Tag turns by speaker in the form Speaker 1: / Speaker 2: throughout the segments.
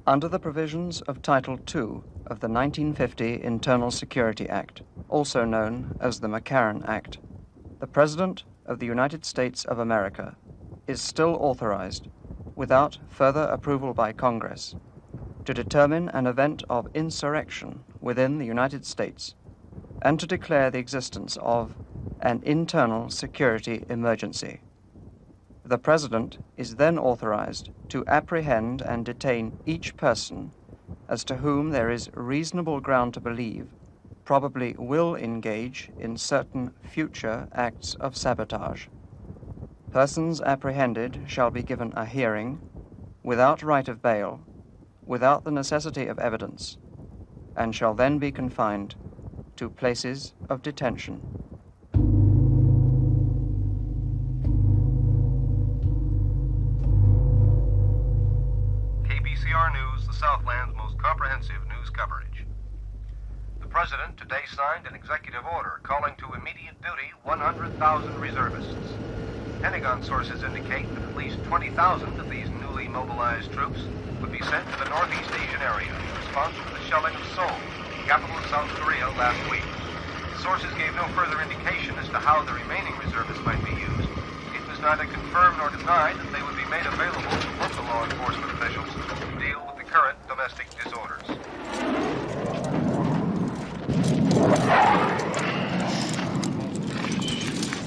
Speaker 1: Under the provisions of Title II of the 1950 Internal Security Act, also known as the McCarran Act, the President of the United States of America is still authorized, without further approval by Congress, to determine an event of insurrection within the United States and to declare the existence of an internal security emergency. The President is then authorized to apprehend and detain each person as to whom there is reasonable ground to believe probably will engage in certain future acts of sabotage. Persons apprehended shall be given a hearing without right of bail, without the necessity of evidence, and shall then be confined to places of detention.
Speaker 2: KBCR News, the Southland's most comprehensive news coverage. The President today signed an executive order calling to immediate duty 100,000 reservists. Pentagon sources indicate that at least 20,000 of these newly mobilized troops would be sent to the Northeast Asian area in response to the shelling of Seoul, capital of South Korea, last week. Sources gave no further indication as to how the remaining reservists might be used. It was neither confirmed nor denied that they would be made available to local law enforcement officials to deal with the current domestic disorders.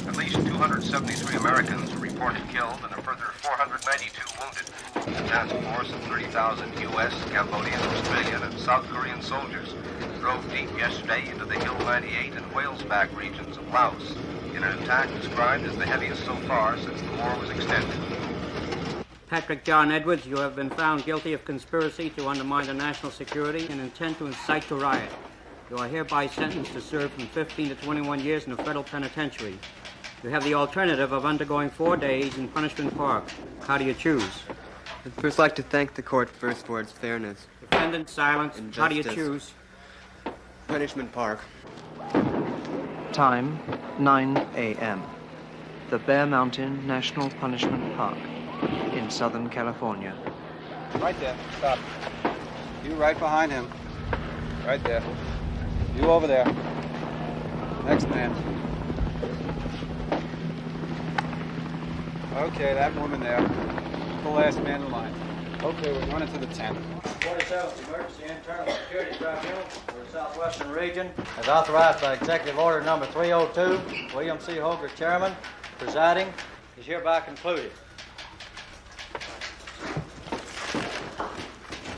Speaker 2: At least 273 Americans were reported killed and a further 492 wounded. A task force of 30,000 U.S., Cambodian, Australian, and South Korean soldiers drove deep yesterday into the Hill 98 and Whalesback regions of Laos in an attack described as the heaviest so far since the war was extended.
Speaker 3: Patrick John Edwards, you have been found guilty of conspiracy to undermine the national security and intent to incite to riot. You are hereby sentenced to serve from 15 to 21 years in a federal penitentiary. You have the alternative of undergoing 4 days in Punishment Park. How do you choose?
Speaker 4: I'd first like to thank the court first for its fairness.
Speaker 3: Defendant, silence. How do you choose?
Speaker 4: Punishment Park.
Speaker 1: Time, 9 a.m. The Bear Mountain National Punishment Park in Southern California.
Speaker 5: Right there. Stop. You right behind him. Right there. You over there. Next man. Okay, that woman there. The last man in line. Okay, we're going into the tent.
Speaker 6: 47th Emergency Internal Security Tribunal for the Southwestern Region, as authorized by Executive Order Number 302, William C. Holger, Chairman, presiding, is hereby concluded.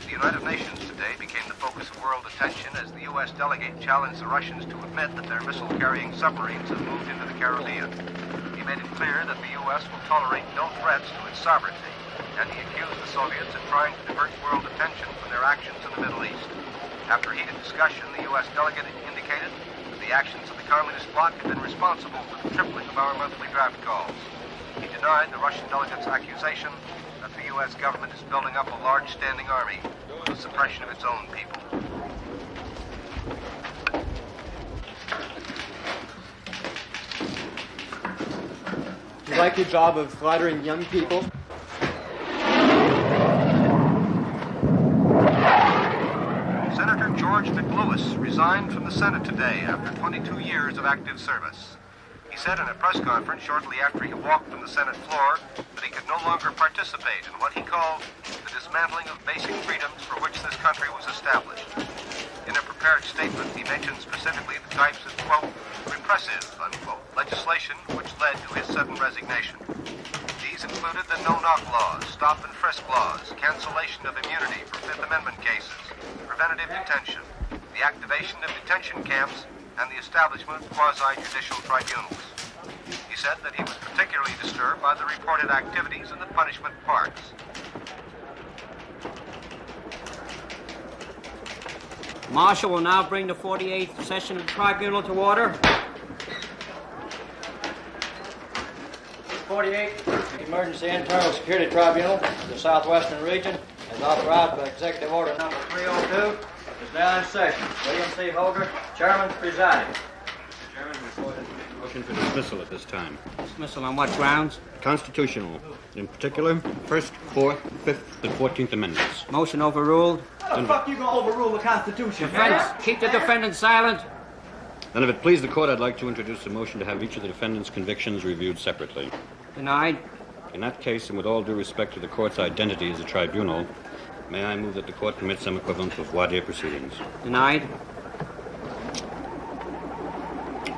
Speaker 2: The United Nations today became the focus of world attention as the U.S. delegate challenged the Russians to admit that their missile-carrying submarines have moved into the Caribbean. He made it clear that the U.S. will tolerate no threats to its sovereignty, and he accused the Soviets of trying to divert world attention from their actions in the Middle East. After heated discussion, the U.S. delegate indicated that the actions of the communist bloc had been responsible for the tripling of our monthly draft calls. He denied the Russian delegate's accusation that the U.S. government is building up a large standing army for the suppression of its own people.
Speaker 4: You like your job of flattering young people?
Speaker 2: Senator George McLewis resigned from the Senate today after 22 years of active service. He said in a press conference shortly after he walked from the Senate floor that he could no longer participate in what he called the dismantling of basic freedoms for which this country was established. In a prepared statement, he mentioned specifically the types of, quote, repressive, unquote, legislation which led to his sudden resignation. These included the no-knock laws, stop and frisk laws, cancellation of immunity for Fifth Amendment cases, preventative detention, the activation of detention camps, and the establishment of quasi-judicial tribunals. He said that he was particularly disturbed by the reported activities in the punishment parks.
Speaker 3: Marshal will now bring the 48th session of the tribunal to order.
Speaker 6: 48th Emergency Internal Security Tribunal for the Southwestern Region, as authorized by Executive Order Number 302, is now in session. William C. Holger, Chairman, presiding.
Speaker 5: Chairman, go ahead.
Speaker 7: motion for dismissal at this time.
Speaker 3: Dismissal on what grounds?
Speaker 7: Constitutional. In particular, 1st, 4th, 5th, and 14th Amendments.
Speaker 3: Motion overruled.
Speaker 4: How the fuck you gonna overrule the Constitution?
Speaker 3: Keep the defendant silent.
Speaker 7: And if it please the court, I'd like to introduce a motion to have each of the defendant's convictions reviewed separately.
Speaker 3: Denied.
Speaker 7: In that case, and with all due respect to the court's identity as a tribunal, may I move that the court commit some equivalent of voir dire proceedings.
Speaker 3: Denied.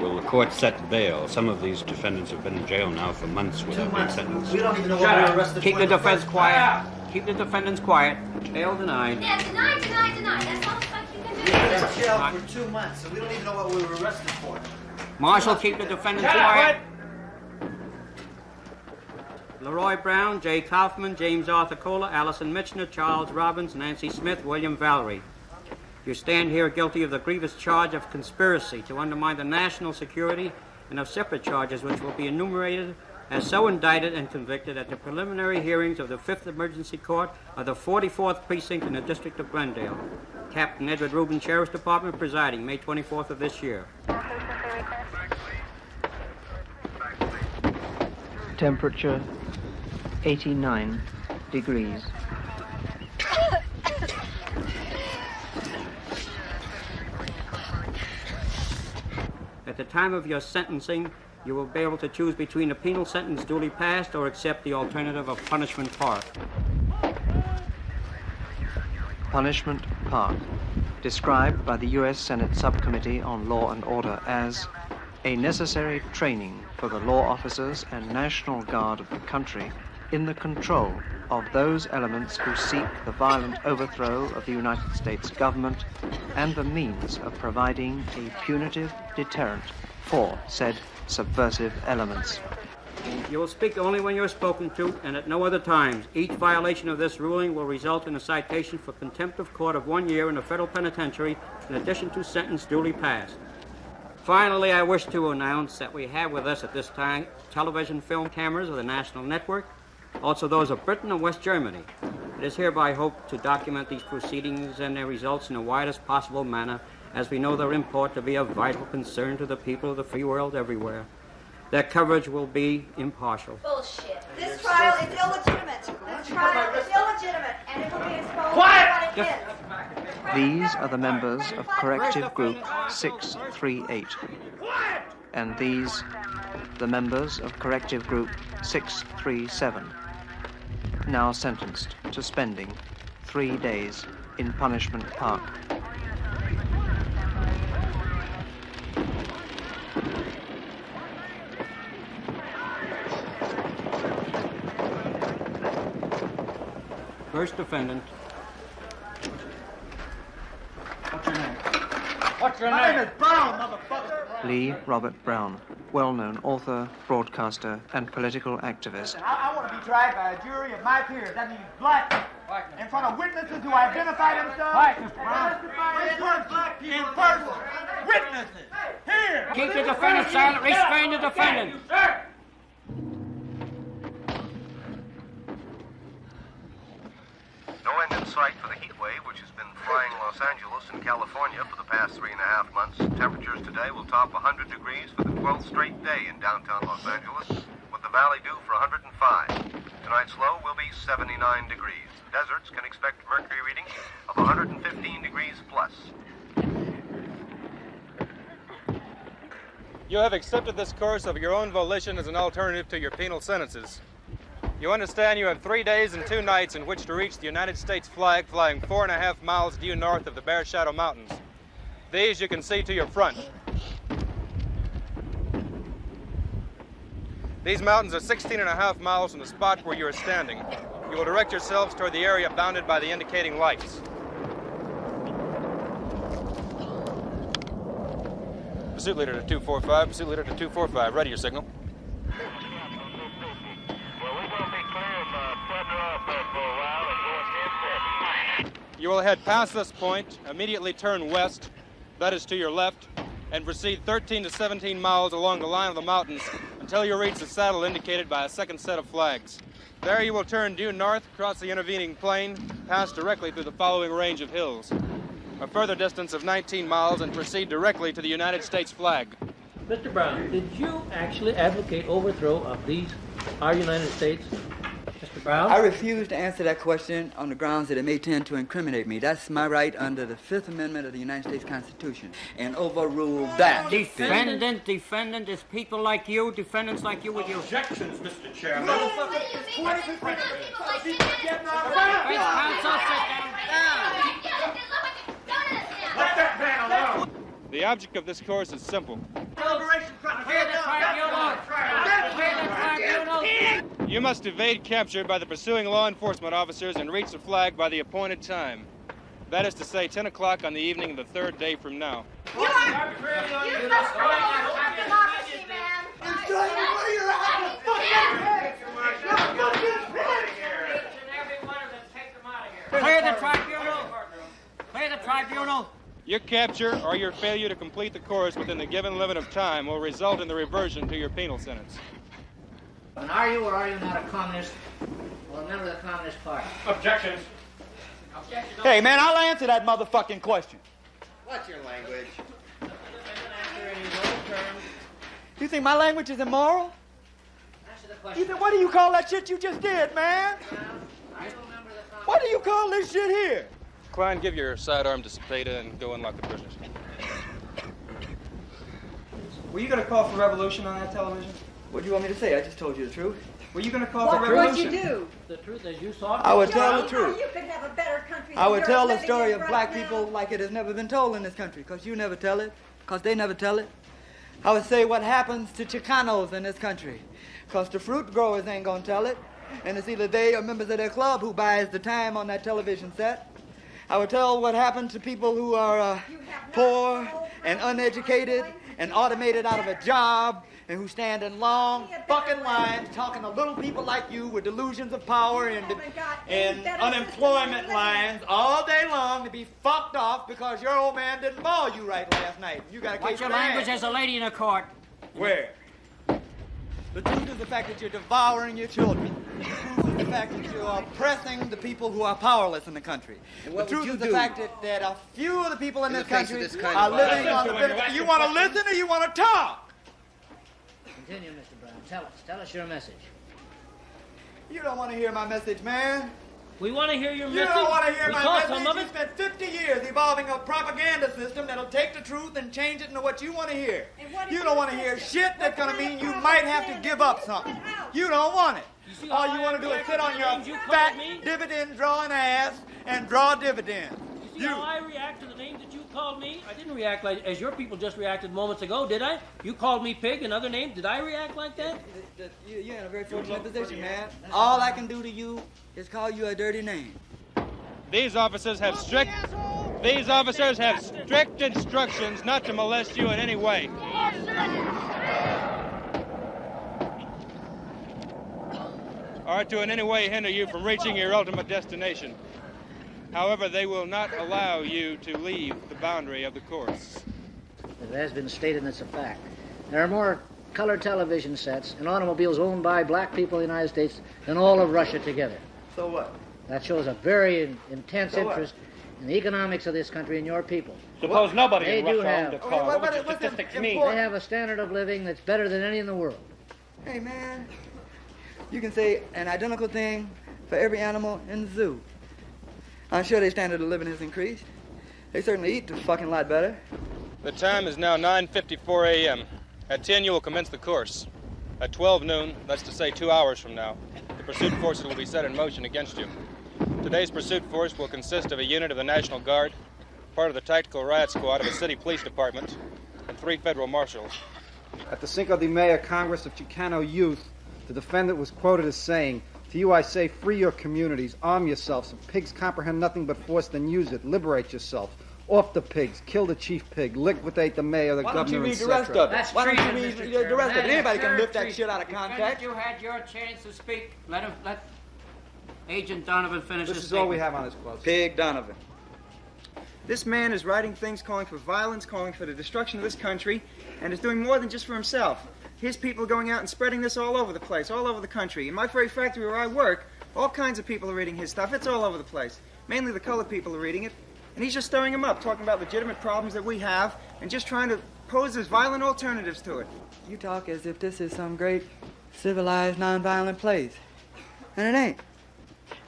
Speaker 7: Will the court set bail? Some of these defendants have been in jail now for months without being sentenced.
Speaker 4: We don't even know what we're arrested for.
Speaker 3: Keep the defense quiet. Keep the defendants quiet. Bail denied.
Speaker 8: Yeah, denied. That's all the fuck you can do.
Speaker 4: We were in jail for 2 months, so we don't even know what we were arrested for.
Speaker 3: Marshal, keep the defendants quiet. Leroy Brown, Jay Kaufman, James Arthur Kohler, Allison Mitchner, Charles Robbins, Nancy Smith, William Valerie. You stand here guilty of the grievous charge of conspiracy to undermine the national security and of separate charges which will be enumerated as so indicted and convicted at the preliminary hearings of the 5th Emergency Court of the 44th Precinct in the District of Glendale. Captain Edward Rubin, Sheriff's Department, presiding, May 24th of this year.
Speaker 1: Temperature 89 degrees.
Speaker 3: At the time of your sentencing, you will be able to choose between a penal sentence duly passed or accept the alternative of Punishment Park.
Speaker 1: Punishment Park, described by the U.S. Senate Subcommittee on Law and Order as a necessary training for the law officers and National Guard of the country in the control of those elements who seek the violent overthrow of the United States government and the means of providing a punitive deterrent for said subversive elements.
Speaker 3: You will speak only when you are spoken to and at no other times. Each violation of this ruling will result in a citation for contempt of court of 1 year in a federal penitentiary in addition to sentence duly passed. Finally, I wish to announce that we have with us at this time television film cameras of the National Network, also those of Britain and West Germany. It is hereby hoped to document these proceedings and their results in the widest possible manner, as we know their import to be of vital concern to the people of the free world everywhere. Their coverage will be impartial.
Speaker 8: Bullshit. This trial is illegitimate. This trial is illegitimate, and it will be exposed for what it is.
Speaker 1: These are the members of Corrective Group 638. And these, the members of Corrective Group 637, now sentenced to spending 3 days in Punishment Park.
Speaker 3: First defendant.
Speaker 4: What's your name? What's your name? My name is Brown, motherfucker.
Speaker 1: Lee Robert Brown, well-known author, broadcaster, and political activist.
Speaker 9: I want to be tried by a jury of my peers. That means black people. In front of witnesses who identify themselves. In person. Witnesses. Here.
Speaker 3: Keep the defendant silent. Restrain the defendant.
Speaker 2: No end in sight for the heat wave, which has been frying Los Angeles and California for the past 3.5 months. Temperatures today will top 100 degrees for the 12th straight day in downtown Los Angeles, with the valley due for 105. Tonight's low will be 79 degrees. Deserts can expect mercury readings of 115 degrees plus.
Speaker 5: You have accepted this course of your own volition as an alternative to your penal sentences. You understand you have 3 days and 2 nights in which to reach the United States flag flying 4.5 miles due north of the Bear Shadow Mountains. These you can see to your front. These mountains are 16.5 miles from the spot where you are standing. You will direct yourselves toward the area bounded by the indicating lights. Pursuit leader to 245, pursuit leader to 245. Ready your signal. You will head past this point, immediately turn west, that is to your left, and proceed 13 to 17 miles along the line of the mountains until you reach the saddle indicated by a second set of flags. There you will turn due north, cross the intervening plain, pass directly through the following range of hills. A further distance of 19 miles and proceed directly to the United States flag.
Speaker 10: Mr. Brown, did you actually advocate overthrow of our United States? Mr. Brown?
Speaker 11: I refuse to answer that question on the grounds that it may tend to incriminate me. That's my right under the Fifth Amendment of the United States Constitution, and overrule that.
Speaker 3: Defendant is people like you, defendants like you with your...
Speaker 9: Objections, Mr. Chairman.
Speaker 3: Counsel, sit down.
Speaker 9: Let that man alone.
Speaker 5: The object of this course is simple. You must evade capture by the pursuing law enforcement officers and reach the flag by the appointed time. That is to say, 10 o'clock on the evening of the third day from now.
Speaker 8: You're democracy,
Speaker 3: Clear the tribunal. Clear the tribunal.
Speaker 5: Your capture or your failure to complete the course within the given limit of time will result in the reversion to your penal sentence.
Speaker 3: And are you or are you not a communist or a member of the Communist Party?
Speaker 9: Objections.
Speaker 4: Hey, man, I'll answer that motherfucking question.
Speaker 6: What's your language?
Speaker 4: You think my language is immoral?
Speaker 3: Answer the question.
Speaker 4: You think, what do you call that shit you just did, man? What do you call this shit here?
Speaker 5: Klein, give your sidearm to Cepeda and go unlock the prisoners.
Speaker 12: Were you going to call for revolution on that television?
Speaker 11: What do you want me to say? I just told you the truth.
Speaker 12: Were you going to call for revolution?
Speaker 8: What'd you do?
Speaker 10: The truth as you saw it?
Speaker 11: I would tell the truth.
Speaker 8: You could have a better country than
Speaker 11: I would
Speaker 8: you're
Speaker 11: tell the
Speaker 8: living
Speaker 11: story
Speaker 8: in
Speaker 11: of black
Speaker 8: right
Speaker 11: people
Speaker 8: now.
Speaker 11: like it has never been told in this country, because you never tell it, because they never tell it. I would say what happens to Chicanos in this country, because the fruit growers ain't going to tell it, and it's either they or members of their club who buys the time on that television set. I would tell what happened to people who are poor and uneducated and automated out of a job and who stand in long fucking lines talking to little people like you with delusions of power and unemployment lines all day long to be fucked off because your old man didn't ball you right last night. You got a case
Speaker 3: What's your
Speaker 11: of
Speaker 3: language
Speaker 11: ass.
Speaker 3: as a lady in a court?
Speaker 11: Where? The truth is the fact that you're devouring your children. The truth is the fact that you're oppressing the people who are powerless in the country. The truth is the fact that a few of the people in this country are living on the benefit. You want to listen or you want to talk?
Speaker 3: Continue, Mr. Brown. Tell us your message.
Speaker 11: You don't want to hear my message, man.
Speaker 10: We want to hear your
Speaker 11: You
Speaker 10: message.
Speaker 11: don't want to hear
Speaker 10: We
Speaker 11: my
Speaker 10: saw
Speaker 11: message.
Speaker 10: some of
Speaker 11: You
Speaker 10: it.
Speaker 11: spent 50 years evolving a propaganda system that'll take the truth and change it into what you want to hear. You don't want to hear shit that's going to mean you might have to give up something. You don't want it. All you want to do is sit on your fat dividend-drawing ass and draw dividends.
Speaker 10: You see how I react to the names that you called me? I didn't react like as your people just reacted moments ago, did I? You called me pig and other names. Did I react like that?
Speaker 11: You're in a very fortunate position, man. All I can do to you is call you a dirty name.
Speaker 5: These officers have strict instructions not to molest you in any way. Or to in any way hinder you from reaching your ultimate destination. However, they will not allow you to leave the boundary of the course.
Speaker 3: It has been stated, and it's a fact. There are more color television sets and automobiles owned by black people in the United States than all of Russia together.
Speaker 11: So what?
Speaker 3: That shows a very intense
Speaker 11: So what?
Speaker 3: interest in the economics of this country and your people.
Speaker 12: Suppose nobody
Speaker 3: They
Speaker 12: in
Speaker 3: do
Speaker 12: Russia owned a
Speaker 3: have.
Speaker 12: car. What would your
Speaker 11: what's
Speaker 12: statistics mean?
Speaker 11: important?
Speaker 3: They have a standard of living that's better than any in the world.
Speaker 11: Hey, man, you can say an identical thing for every animal in the zoo. I'm sure their standard of living has increased. They certainly eat a fucking lot better.
Speaker 5: The time is now 9:54 a.m. At 10, you will commence the course. At 12 noon, that's to say 2 hours from now, the pursuit forces will be set in motion against you. Today's pursuit force will consist of a unit of the National Guard, part of the tactical riot squad of a city police department, and 3 federal marshals.
Speaker 13: At the Cinco de Mayo Congress of Chicano Youth, the defendant was quoted as saying, "To you I say, free your communities, arm yourselves. If pigs comprehend nothing but force, then use it. Liberate yourself. Off the pigs, kill the chief pig, liquidate the mayor, the
Speaker 11: Why don't you
Speaker 13: governor,
Speaker 11: read the rest of it?
Speaker 3: That's
Speaker 11: Why don't
Speaker 3: treason,
Speaker 11: you
Speaker 3: Mr.
Speaker 11: read
Speaker 3: Chairman.
Speaker 11: the rest of it?
Speaker 3: That is
Speaker 11: Anybody can
Speaker 3: third
Speaker 11: lift that
Speaker 3: treason.
Speaker 11: shit out of
Speaker 3: Defendant,
Speaker 11: context.
Speaker 3: you had your chance to speak. Let Agent Donovan finish
Speaker 13: This
Speaker 3: his
Speaker 13: is all we
Speaker 3: statement.
Speaker 13: have on this clause.
Speaker 11: Pig Donovan.
Speaker 12: This man is writing things calling for violence, calling for the destruction of this country, and is doing more than just for himself. His people are going out and spreading this all over the place, all over the country. In my very factory where I work, all kinds of people are reading his stuff. It's all over the place. Mainly the colored people are reading it. And he's just stirring them up, talking about legitimate problems that we have, and just trying to poses violent alternatives to it.
Speaker 11: You talk as if this is some great civilized, nonviolent place. And it ain't.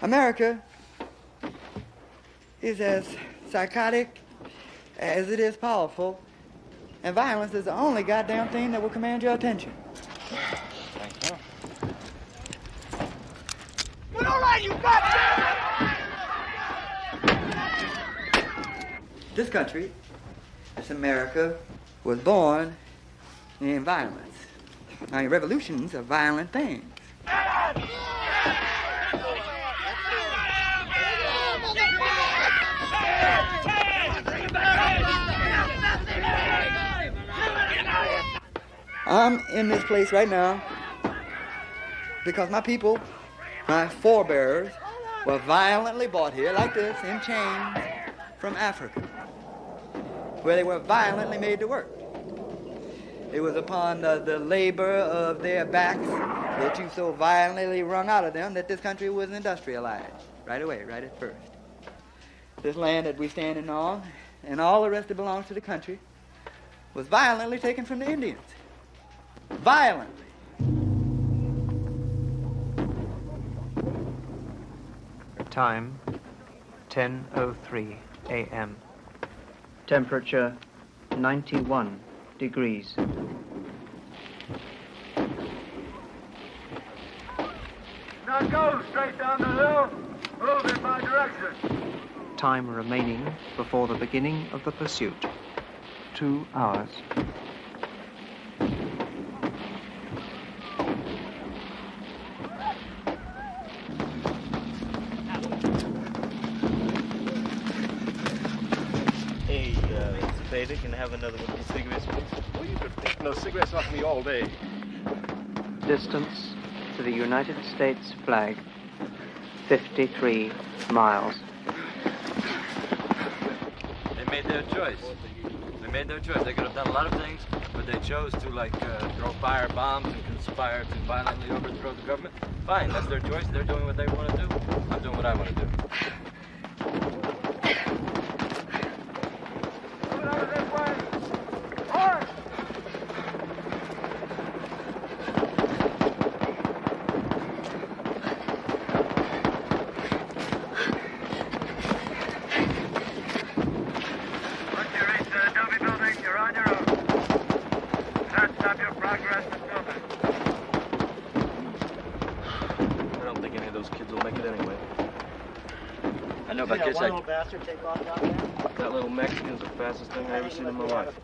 Speaker 11: America is as psychotic as it is powerful, and violence is the only goddamn thing that will command your attention.
Speaker 12: Thank you.
Speaker 9: Well, all right, you goddamn!
Speaker 11: This country, this America, was born in violence. I mean, revolutions are violent things. I'm in this place right now because my people, my forebears, were violently brought here like this in chains from Africa, where they were violently made to work. It was upon the labor of their backs that you so violently wrung out of them that this country was industrialized right away, right at first. This land that we're standing on and all the rest that belongs to the country was violently taken from the Indians. Violently.
Speaker 1: Time, 10:03 a.m. Temperature, 91 degrees.
Speaker 9: Now go straight down the hill. Move in my direction.
Speaker 1: Time remaining before the beginning of the pursuit, 2 hours.
Speaker 14: Hey, Mr. Bader, can I have another one of these cigarettes, please?
Speaker 15: Well, you've been picking those cigarettes off me all day.
Speaker 1: Distance to the United States flag, 53 miles.
Speaker 16: They made their choice. They could have done a lot of things, but they chose to, throw fire bombs and conspire to violently overthrow the government. Fine, that's their choice. They're doing what they want to do. I'm doing what I want to do.
Speaker 14: Take off down there?
Speaker 15: That little Mexican's the fastest thing I ever seen in my life.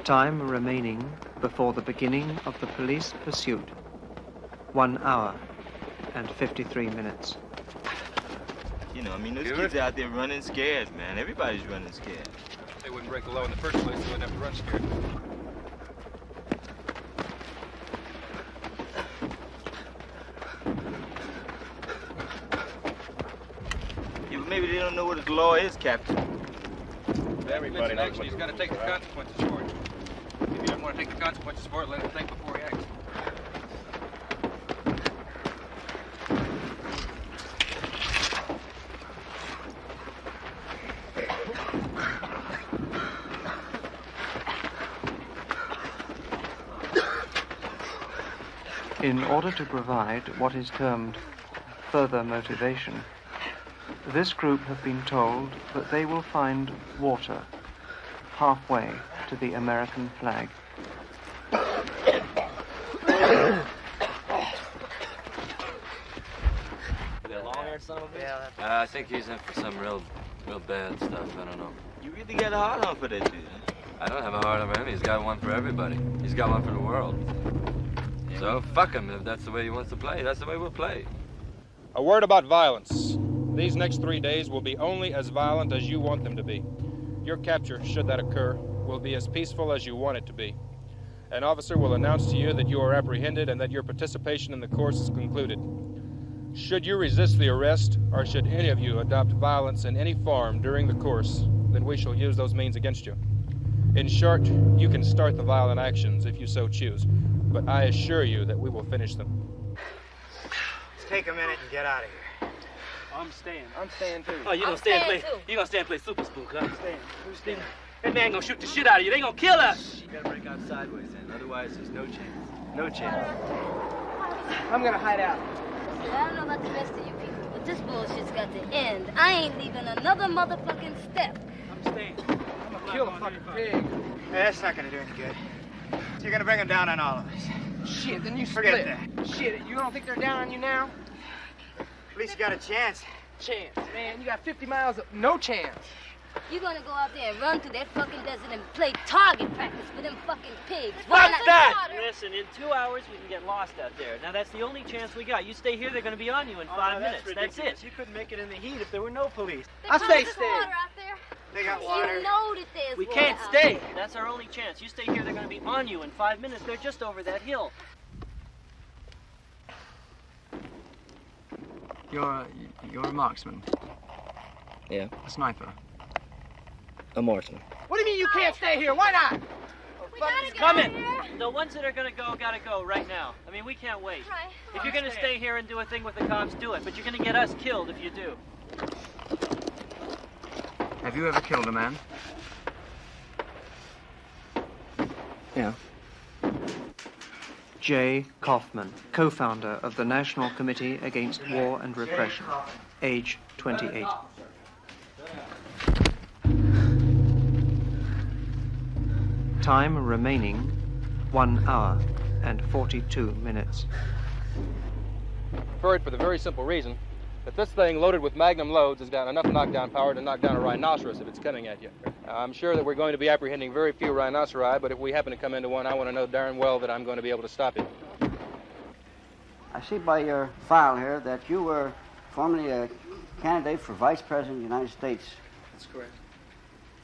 Speaker 1: Time remaining before the beginning of the police pursuit, 1 hour and 53 minutes.
Speaker 14: You know, I mean, those kids out there running scared, man. Everybody's running scared.
Speaker 5: If they wouldn't break the law in the first place, they wouldn't have to run scared.
Speaker 14: Maybe they don't know what the law is, Captain.
Speaker 5: Everybody knows what he's got to take the consequences for it. If he doesn't want to take the consequences for it, let him think before he acts.
Speaker 1: In order to provide what is termed further motivation, this group have been told that they will find water halfway to the American flag.
Speaker 16: I think he's in for some real bad stuff. I don't know.
Speaker 14: You really got a hard on for that dude, huh?
Speaker 16: I don't have a hard on for him. He's got one for everybody. He's got one for the world. So fuck him. If that's the way he wants to play, that's the way we'll play.
Speaker 5: A word about violence. These next 3 days will be only as violent as you want them to be. Your capture, should that occur, will be as peaceful as you want it to be. An officer will announce to you that you are apprehended and that your participation in the course is concluded. Should you resist the arrest, or should any of you adopt violence in any form during the course, then we shall use those means against you. In short, you can start the violent actions if you so choose, but I assure you that we will finish them.
Speaker 12: Let's take a minute and get out of here.
Speaker 10: I'm staying.
Speaker 12: I'm staying too.
Speaker 10: Oh, you gonna stay and play? You gonna stay and play Super Spook, huh?
Speaker 12: I'm staying. Who's staying?
Speaker 15: That man gonna shoot the shit out of you. They gonna kill us.
Speaker 16: You gotta break out sideways then. Otherwise, there's no chance. No chance.
Speaker 15: I'm gonna hide out.
Speaker 17: I don't know about the rest of you people, but this bullshit's got to end. I ain't leaving another motherfucking step.
Speaker 15: I'm staying. I'm gonna kill a fucking pig.
Speaker 9: Yeah, that's not gonna do any good. You're gonna bring them down on all of us.
Speaker 15: Shit, then you
Speaker 9: Forget
Speaker 15: split.
Speaker 9: that.
Speaker 15: Shit, you don't think they're down on you now?
Speaker 9: At least you got a chance.
Speaker 15: Chance, man. You got 50 miles of no chance.
Speaker 17: You're gonna go out there and run through that fucking desert and play target practice with them fucking pigs.
Speaker 15: Fuck that!
Speaker 18: Listen, in 2 hours we can get lost out there. Now that's the only chance we got. You stay here, they're gonna be on you in 5 minutes. That's it.
Speaker 16: You couldn't make it in the heat if there were no police.
Speaker 15: I'll stay
Speaker 17: There's
Speaker 15: staying.
Speaker 17: water out there.
Speaker 9: They got water.
Speaker 17: You know that there's
Speaker 18: We
Speaker 17: water
Speaker 18: can't
Speaker 17: out
Speaker 18: stay.
Speaker 17: there.
Speaker 18: That's our only chance. You stay here, they're gonna be on you in 5 minutes. They're just over that hill.
Speaker 1: You're a marksman.
Speaker 19: Yeah,
Speaker 1: A sniper.
Speaker 19: a marksman.
Speaker 15: What do you mean you can't stay here? Why not?
Speaker 17: We gotta get
Speaker 18: Come
Speaker 17: out
Speaker 18: in.
Speaker 17: of here.
Speaker 18: The ones that are gonna go gotta go right now. I mean, we can't wait.
Speaker 17: Right.
Speaker 18: If you're gonna stay here and do a thing with the cops, do it. But you're gonna get us killed if you do.
Speaker 1: Have you ever killed a man?
Speaker 19: Yeah.
Speaker 1: J. Kaufman, co-founder of the National Committee Against War and Repression, age 28. Time remaining 1 hour and 42 minutes.
Speaker 5: Preferred for the very simple reason that this thing loaded with magnum loads has got enough knockdown power to knock down a rhinoceros if it's coming at you. I'm sure that we're going to be apprehending very few rhinoceri, but if we happen to come into one, I want to know darn well that I'm going to be able to stop it.
Speaker 20: I see by your file here that you were formerly a candidate for Vice President of the United States.
Speaker 19: That's correct.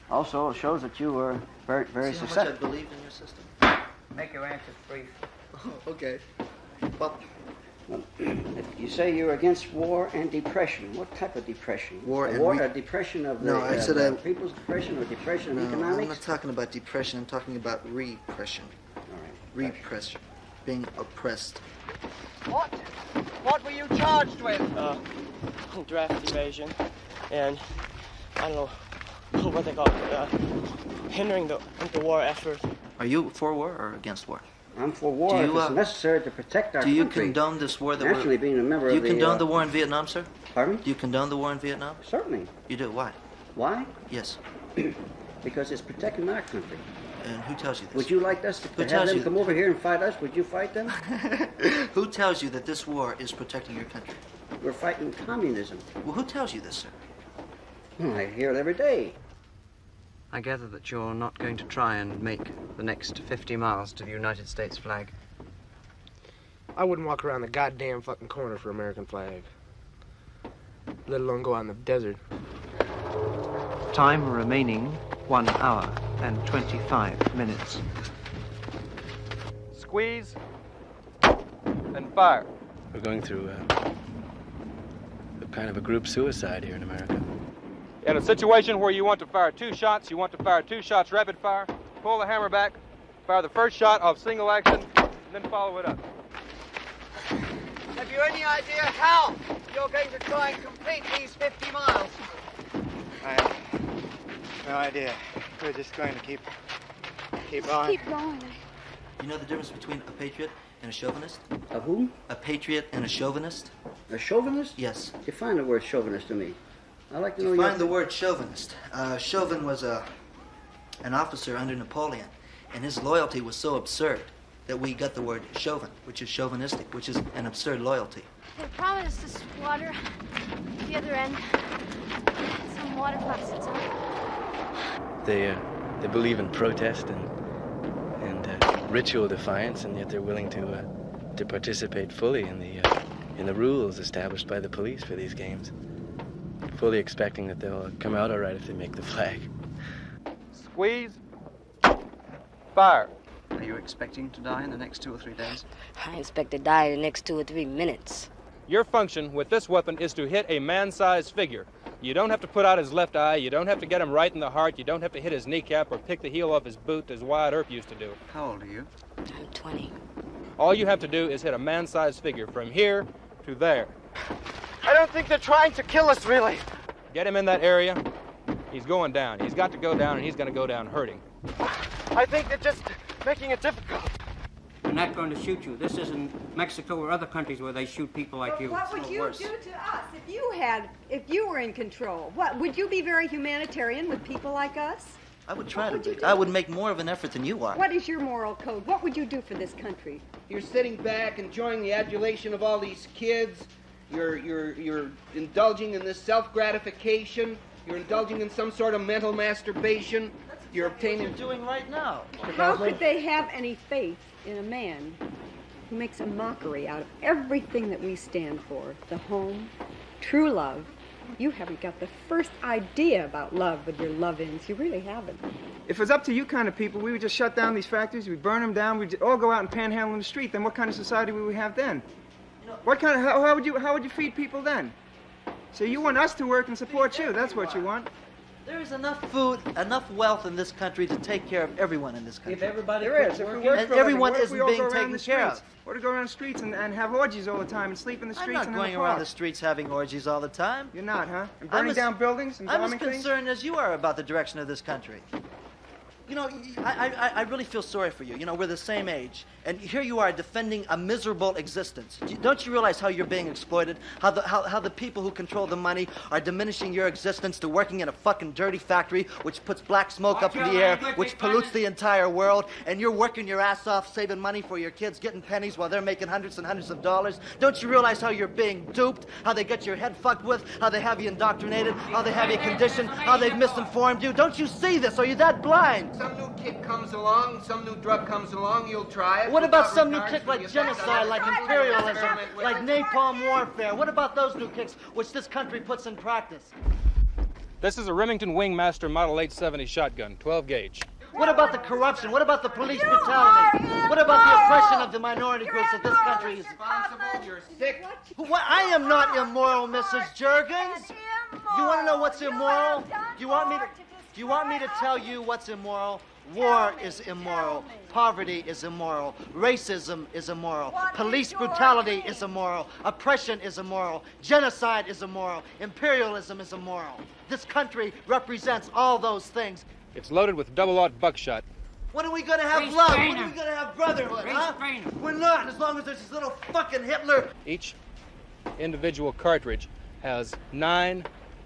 Speaker 20: Also, it shows that you were very
Speaker 19: See how much
Speaker 20: successful.
Speaker 19: I believed in your system?
Speaker 12: Make your answers brief.
Speaker 19: Okay. Well,
Speaker 20: You say you're against war and depression. What type of depression?
Speaker 19: War and
Speaker 20: a depression of the
Speaker 19: No, I said
Speaker 20: people's depression or depression of
Speaker 19: no,
Speaker 20: economics?
Speaker 19: I'm not talking about depression. I'm talking about repression.
Speaker 20: All right.
Speaker 19: Repression. Being oppressed.
Speaker 15: What? What were you charged with?
Speaker 21: Draft evasion, and I don't know what they call it, hindering the war effort.
Speaker 19: Are you for war or against war?
Speaker 20: I'm for war if it's necessary to protect our
Speaker 19: country. Do you
Speaker 20: country.
Speaker 19: condone this war that
Speaker 20: Naturally, being a member
Speaker 19: Do you
Speaker 20: of the...
Speaker 19: condone the war in Vietnam, sir?
Speaker 20: Pardon?
Speaker 19: Do you condone the war in Vietnam?
Speaker 20: Certainly.
Speaker 19: You do? Why?
Speaker 20: Why?
Speaker 19: Yes.
Speaker 20: Because it's protecting our country.
Speaker 19: And who tells you this?
Speaker 20: Would you like us to have
Speaker 19: tells
Speaker 20: them
Speaker 19: you
Speaker 20: come over here and fight us? Would you fight them?
Speaker 19: Who tells you that this war is protecting your country?
Speaker 20: We're fighting communism.
Speaker 19: Well, who tells you this, sir?
Speaker 20: Well, I hear it every day.
Speaker 1: I gather that you're not going to try and make the next 50 miles to the United States flag.
Speaker 15: I wouldn't walk around the goddamn fucking corner for American flag. Let alone go out in the desert.
Speaker 1: Time remaining 1 hour and 25 minutes.
Speaker 5: Squeeze and fire.
Speaker 22: We're going through a kind of a group suicide here in America.
Speaker 5: In a situation where you want to fire 2 shots, you want to fire 2 shots rapid fire, pull the hammer back, fire the first shot off single action, and then follow it up.
Speaker 11: Have you any idea how you're going to try and complete these 50 miles?
Speaker 9: I have no idea. We're just going to keep on.
Speaker 17: Keep going.
Speaker 19: You know the difference between a patriot and a chauvinist?
Speaker 20: A who?
Speaker 19: A patriot and a chauvinist?
Speaker 20: A chauvinist?
Speaker 19: Yes.
Speaker 20: Define the word chauvinist to me. I'd like to know
Speaker 19: Define the word chauvinist. Chauvin was an officer under Napoleon, and his loyalty was so absurd that we got the word chauvin, which is chauvinistic, which is an absurd loyalty.
Speaker 17: They promised us water at the other end. Some water faucets, huh?
Speaker 22: They believe in protest and ritual defiance, and yet they're willing to participate fully in the rules established by the police for these games, fully expecting that they'll come out all right if they make the flag.
Speaker 5: Squeeze, fire.
Speaker 1: Are you expecting to die in the next 2 or 3 days?
Speaker 17: I expect to die in the next 2 or 3 minutes.
Speaker 5: Your function with this weapon is to hit a man-sized figure. You don't have to put out his left eye, you don't have to get him right in the heart, you don't have to hit his kneecap or pick the heel off his boot as Wyatt Earp used to do.
Speaker 1: How old are you?
Speaker 17: I'm 20.
Speaker 5: All you have to do is hit a man-sized figure from here to there.
Speaker 9: I don't think they're trying to kill us, really.
Speaker 5: Get him in that area, He's going down. He's got to go down, and he's going to go down hurting.
Speaker 21: I think they're just making it difficult.
Speaker 3: They're not going to shoot you. This isn't Mexico or other countries where they shoot people like you.
Speaker 2: What would you do to us if you were in control? What would you be very humanitarian with people like us?
Speaker 19: I would try to be. I would make more of an effort than you are.
Speaker 2: What is your moral code? What would you do for this country?
Speaker 7: You're sitting back enjoying the adulation of all these kids. You're indulging in this self-gratification. You're indulging in some sort of mental masturbation. You're obtaining.
Speaker 19: What you're doing right now.
Speaker 2: How could they have any faith in a man who makes a mockery out of everything that we stand for? The home, true love. You haven't got the first idea about love with your love-ins. You really haven't.
Speaker 12: If it was up to you kind of people, we would just shut down these factories, we'd burn them down, we'd all go out and panhandle in the street. Then what kind of society would we have then? What kind of, how would you feed people then? So you want us to work and support you. That's what you want.
Speaker 19: There is enough food, enough wealth in this country to take care of everyone in this country.
Speaker 10: If everybody
Speaker 12: there is. If we work
Speaker 19: and everyone
Speaker 12: work,
Speaker 19: isn't
Speaker 12: we all
Speaker 19: being
Speaker 12: go around
Speaker 19: taken
Speaker 12: the
Speaker 19: care of.
Speaker 12: Or to go around the streets and have orgies all the time and sleep in the streets.
Speaker 19: I'm not going around the streets having orgies all the time.
Speaker 12: You're not, huh? And burning down buildings and bombing
Speaker 19: things? I'm as concerned as you are about the direction of this country. You know, I really feel sorry for you. You know, we're the same age. And here you are defending a miserable existence. Don't you realize how you're being exploited? How the people who control the money are diminishing your existence to working in a fucking dirty factory which puts black smoke up in the air, which pollutes the entire world, and you're working your ass off saving money for your kids, getting pennies while they're making hundreds and hundreds of dollars? Don't you realize how you're being duped? How they get your head fucked with? How they have you indoctrinated? How they have you conditioned? How they've misinformed you? Don't you see this? Are you that blind?
Speaker 7: Some new kick comes along, some new drug comes along, you'll try it.
Speaker 19: What about some new kick like genocide, like imperialism, like napalm warfare? What about those new kicks which this country puts in practice?
Speaker 5: This is a Remington Wingmaster Model 870 shotgun, 12 gauge.
Speaker 19: What about the corruption? What about the police brutality? What about the oppression of the minority groups that this country is?
Speaker 7: Responsible, you're sick.
Speaker 19: What? I am not immoral, Mrs. Jurgens. You want to know what's immoral? Do you want me to tell you what's immoral? War is immoral. Poverty is immoral. Racism is immoral. Police brutality is immoral. Oppression is immoral. Genocide is immoral. Imperialism is immoral. This country represents all those things.
Speaker 5: It's loaded with double-aught buckshot.
Speaker 19: When are we going to have love? When are we going to have brotherhood, huh? We're not, as long as there's this little fucking Hitler.
Speaker 5: Each individual cartridge has 9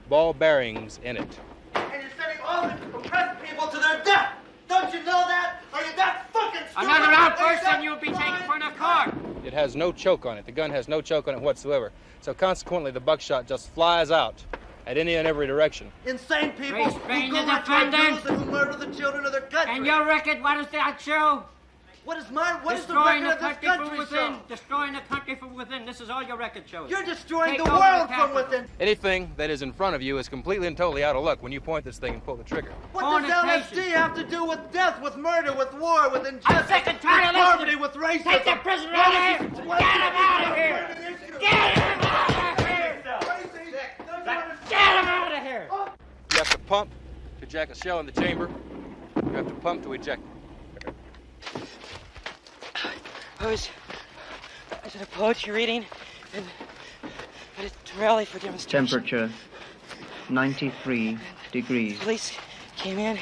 Speaker 5: ball bearings in it.
Speaker 19: And you're sending all the oppressed people to their death! Don't you know that? Are you that fucking stupid?
Speaker 3: Another outburst and you'll be taken for a court.
Speaker 5: It has no choke on it. The gun has no choke on it whatsoever. So consequently, the buckshot just flies out at any and every direction.
Speaker 19: Insane people who go like Jews and who murder the children of their country.
Speaker 3: And your record, what does that show?
Speaker 19: What is the record of this country show?
Speaker 3: Destroying the country from within. This is all your record shows.
Speaker 19: You're destroying the world from within.
Speaker 5: Anything that is in front of you is completely and totally out of luck when you point this thing and pull the trigger.
Speaker 19: What does LSD have to do with death, with murder, with war, with injustice, with poverty, with racism?
Speaker 3: Take the prisoner out of here! Get him out of here! Get him out of here! Get him out of here!
Speaker 5: You have to pump to jack a shell in the chamber. You have to pump to eject it.
Speaker 21: I was at a poetry reading and at a rally for demonstration.
Speaker 1: Temperature 93 degrees.
Speaker 21: Police came in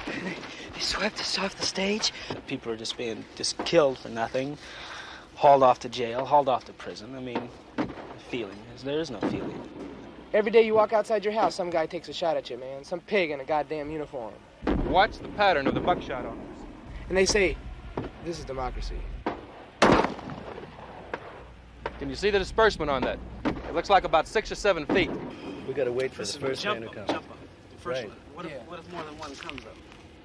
Speaker 21: and they swept us off the stage. People are just being killed for nothing, hauled off to jail, hauled off to prison. I mean, the feeling is there is no feeling.
Speaker 15: Every day you walk outside your house, some guy takes a shot at you, man. Some pig in a goddamn uniform.
Speaker 5: Watch the pattern of the buckshot on us.
Speaker 15: And they say, this is democracy.
Speaker 5: Can you see the disbursement on that? It looks like about 6 or 7 feet.
Speaker 22: We gotta wait for the first man to come.
Speaker 21: Jump up.
Speaker 22: Right.
Speaker 21: What if more than one comes up?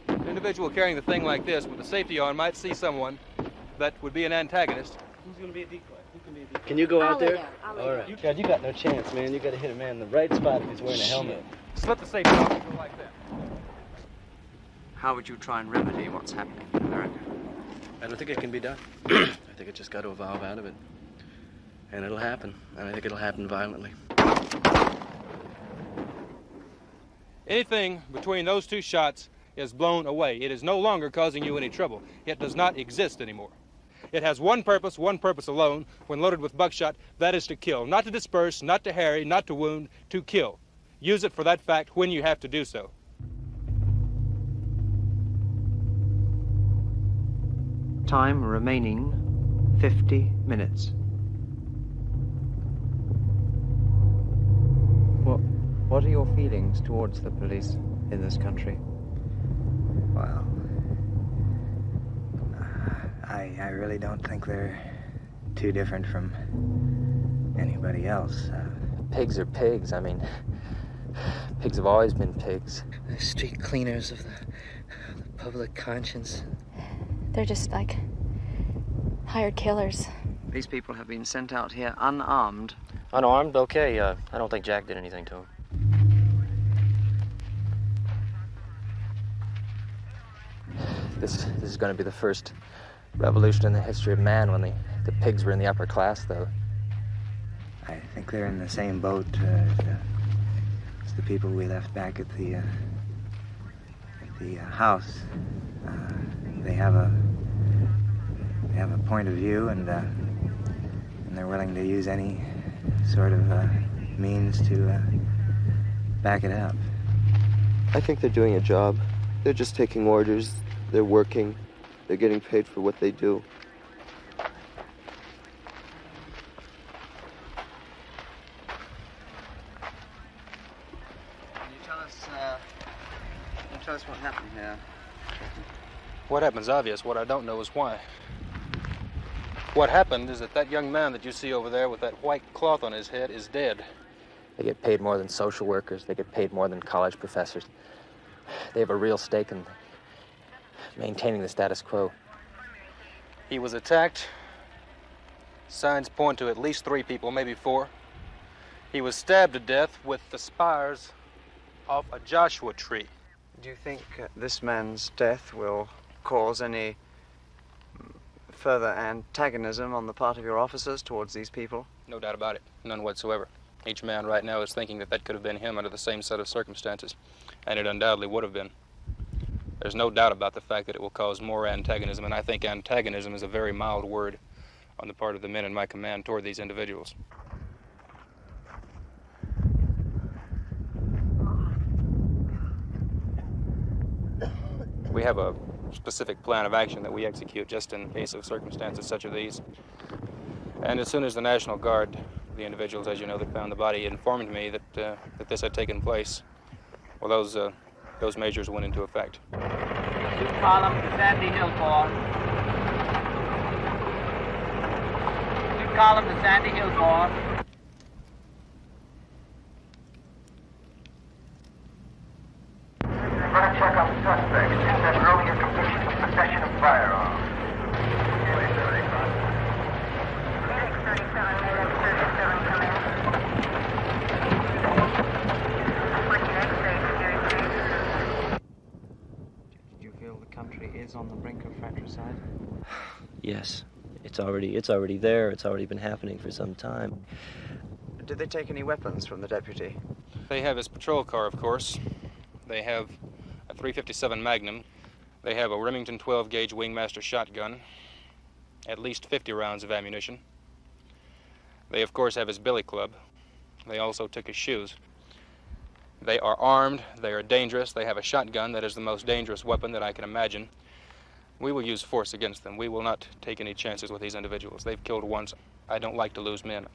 Speaker 5: An individual carrying the thing like this with the safety on might see someone that would be an antagonist.
Speaker 21: Who's going to be a decoy? Who can be a decoy?
Speaker 22: Can you go out there?
Speaker 21: All
Speaker 22: right. God, you got no chance, man. You gotta hit a man in the right spot if he's wearing a helmet.
Speaker 5: Slip the safety off and go like that.
Speaker 1: How would you try and remedy what's happening in America?
Speaker 22: I don't think it can be done. I think it just got to evolve out of it. And it'll happen. And I think it'll happen violently.
Speaker 5: Anything between those 2 shots is blown away. It is no longer causing you any trouble. It does not exist anymore. It has one purpose alone, when loaded with buckshot, that is to kill. Not to disperse, not to harry, not to wound, to kill. Use it for that fact when you have to do so.
Speaker 1: Time remaining 50 minutes. What are your feelings towards the police in this country?
Speaker 4: Well, I really don't think they're too different from anybody else.
Speaker 6: Pigs are pigs. I mean, pigs have always been pigs.
Speaker 19: The street cleaners of the public conscience.
Speaker 23: They're just like hired killers.
Speaker 1: These people have been sent out here unarmed.
Speaker 6: Unarmed? Okay. I don't think Jack did anything to him. This is going to be the first revolution in the history of man when the pigs were in the upper class, though.
Speaker 4: I think they're in the same boat as the people we left back at the house. They have a point of view, and they're willing to use any sort of means to back it up.
Speaker 24: I think they're doing a job. They're just taking orders. They're working. They're getting paid for what they do.
Speaker 1: Can you tell us what happened here?
Speaker 5: What happened's obvious. What I don't know is why. What happened is that young man that you see over there with that white cloth on his head is dead.
Speaker 6: They get paid more than social workers. They get paid more than college professors. They have a real stake in maintaining the status quo.
Speaker 5: He was attacked. Signs point to at least 3 people, maybe 4. He was stabbed to death with the spires of a Joshua tree.
Speaker 1: Do you think this man's death will cause any further antagonism on the part of your officers towards these people?
Speaker 5: No doubt about it. None whatsoever. Each man right now is thinking that could have been him under the same set of circumstances, and it undoubtedly would have been. There's no doubt about the fact that it will cause more antagonism, and I think antagonism is a very mild word on the part of the men in my command toward these individuals. We have a specific plan of action that we execute just in case of circumstances such as these. And as soon as the National Guard, the individuals, as you know, that found the body, informed me that this had taken place, well, those measures went into effect.
Speaker 9: 2 columns to Sandy Hill, Corps. 2 columns to Sandy Hill, Corps.
Speaker 25: I'm going to check on the suspect. There's earlier conviction of possession of firearms.
Speaker 1: Do you feel the country is on the brink of fratricide?
Speaker 6: Yes, it's already there. It's already been happening for some time.
Speaker 1: Did they take any weapons from the deputy?
Speaker 5: They have his patrol car, of course. They have a .357 Magnum. They have a Remington 12-gauge Wingmaster shotgun, at least 50 rounds of ammunition. They, of course, have his billy club. They also took his shoes. They are armed. They are dangerous. They have a shotgun that is the most dangerous weapon that I can imagine. We will use force against them. We will not take any chances with these individuals. They've killed once. I don't like to lose men.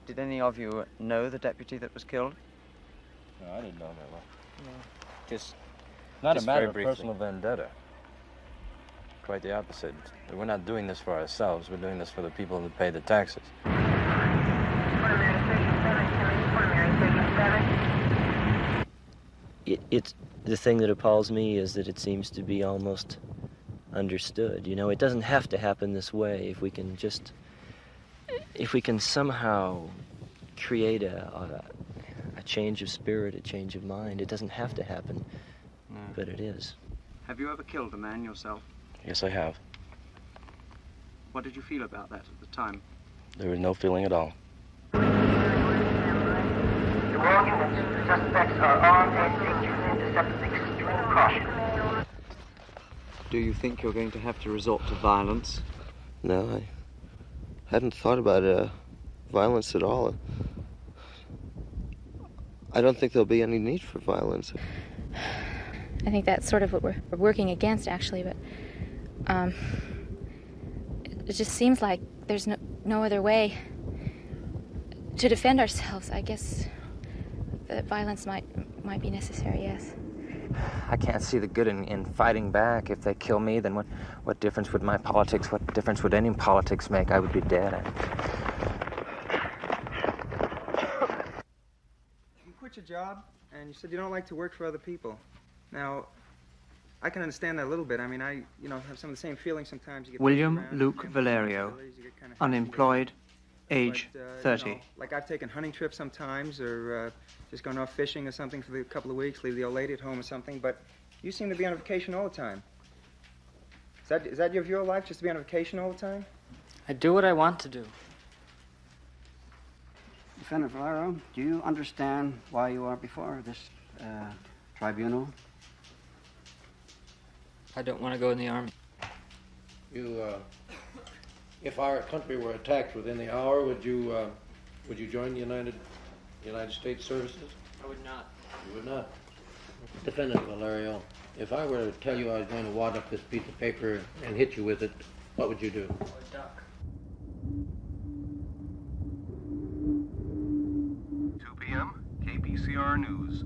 Speaker 1: Did any of you know the deputy that was killed?
Speaker 26: No, I didn't know him that well.
Speaker 1: No.
Speaker 26: Just not
Speaker 6: Just
Speaker 26: a matter
Speaker 6: very
Speaker 26: of
Speaker 6: briefly.
Speaker 26: personal vendetta. Quite the opposite. We're not doing this for ourselves. We're doing this for the people who pay the taxes.
Speaker 6: It's the thing that appalls me is that it seems to be almost understood. You know, it doesn't have to happen this way. If we can somehow create a change of spirit, a change of mind, it doesn't have to happen, but it is.
Speaker 1: Have you ever killed a man yourself?
Speaker 26: Yes, I have.
Speaker 1: What did you feel about that at the time?
Speaker 26: There was no feeling at all.
Speaker 25: To all units, suspects are armed and dangerous. Intercept with extreme caution.
Speaker 1: Do you think you're going to have to resort to violence?
Speaker 24: No, I hadn't thought about violence at all. I don't think there'll be any need for violence.
Speaker 23: I think that's sort of what we're working against, actually, but it just seems like there's no other way to defend ourselves. I guess that violence might be necessary, yes.
Speaker 6: I can't see the good in fighting back. If they kill me, then what difference would my politics, what difference would any politics make? I would be dead.
Speaker 12: You quit your job, and you said you don't like to work for other people. Now, I can understand that a little bit. I mean, I have some of the same feelings sometimes. You get
Speaker 1: William Luke Valerio, unemployed, age 30.
Speaker 12: Like I've taken hunting trips sometimes, or just gone off fishing or something for a couple of weeks, leave the old lady at home or something, but you seem to be on vacation all the time. Is that your view of life, just to be on vacation all the time?
Speaker 21: I do what I want to do.
Speaker 20: Defendant Valero, do you understand why you are before this tribunal?
Speaker 21: I don't want to go in the Army.
Speaker 8: If our country were attacked within the hour, would you join the United States services?
Speaker 21: I would not.
Speaker 8: You would not. Defendant Valerio, if I were to tell you I was going to wad up this piece of paper and hit you with it, what would you do?
Speaker 21: I would duck.
Speaker 11: 2 p.m., KPCR News.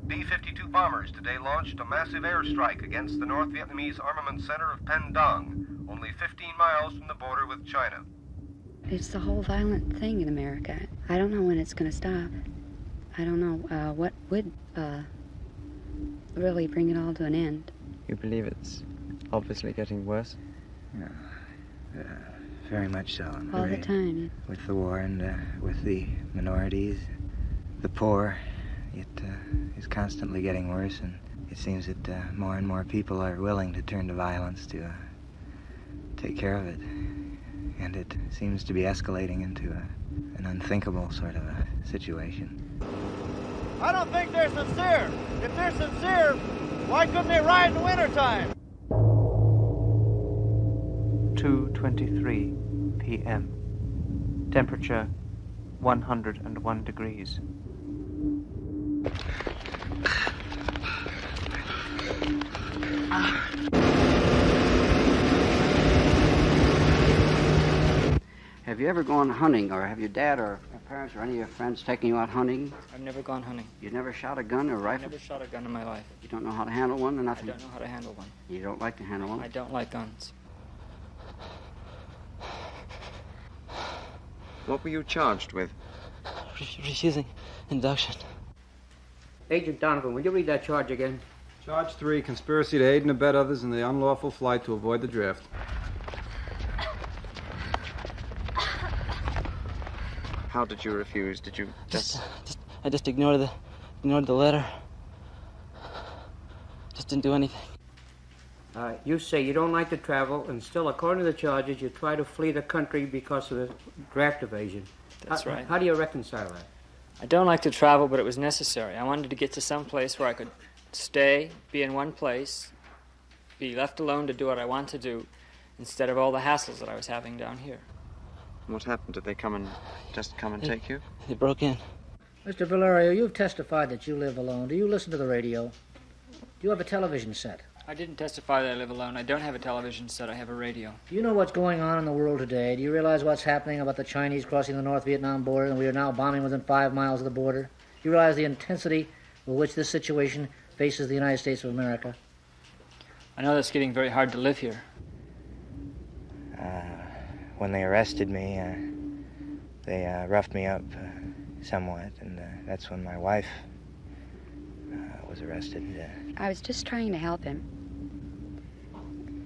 Speaker 11: B-52 bombers today launched a massive airstrike against the North Vietnamese armament center of Pang Dong, only 15 miles from the border with China.
Speaker 2: It's the whole violent thing in America. I don't know when it's going to stop. I don't know what would really bring it all to an end.
Speaker 4: You believe it's obviously getting worse? Yeah, very much so.
Speaker 2: All the time.
Speaker 4: With the war and with the minorities, the poor, it is constantly getting worse, and it seems that more and more people are willing to turn to violence to take care of it. And it seems to be escalating into an unthinkable sort of a situation.
Speaker 9: I don't think they're sincere. If they're sincere, why couldn't they ride in the wintertime?
Speaker 1: 2:23 p.m. Temperature 101 degrees.
Speaker 20: Have you ever gone hunting, or have your dad or your parents or any of your friends taken you out hunting?
Speaker 21: I've never gone hunting.
Speaker 20: You never shot a gun or a rifle?
Speaker 21: I've never shot a gun in my life.
Speaker 20: You don't know how to handle one or nothing?
Speaker 21: I don't know how to handle one.
Speaker 20: You don't like to handle one?
Speaker 21: I don't like guns.
Speaker 4: What were you charged with?
Speaker 21: Refusing induction.
Speaker 3: Agent Donovan, will you read that charge again?
Speaker 13: Charge 3, conspiracy to aid and abet others in the unlawful flight to avoid the draft.
Speaker 4: How did you refuse? Did you
Speaker 21: I just ignored the letter. Just didn't do anything.
Speaker 3: You say you don't like to travel, and still, according to the charges, you try to flee the country because of the draft evasion.
Speaker 21: That's right.
Speaker 3: How do you reconcile that?
Speaker 21: I don't like to travel, but it was necessary. I wanted to get to some place where I could stay, be in one place, be left alone to do what I want to do, instead of all the hassles that I was having down here.
Speaker 4: What happened? Did they come and take you?
Speaker 21: They broke in.
Speaker 14: Mr. Valerio, you've testified that you live alone. Do you listen to the radio? Do you have a television set?
Speaker 21: I didn't testify that I live alone. I don't have a television set. I have a radio.
Speaker 14: Do you know what's going on in the world today? Do you realize what's happening about the Chinese crossing the North Vietnam border, and we are now bombing within 5 miles of the border? Do you realize the intensity with which this situation faces the United States of America?
Speaker 21: I know that's getting very hard to live here.
Speaker 4: When they arrested me, they roughed me up somewhat, and that's when my wife was arrested.
Speaker 2: I was just trying to help him.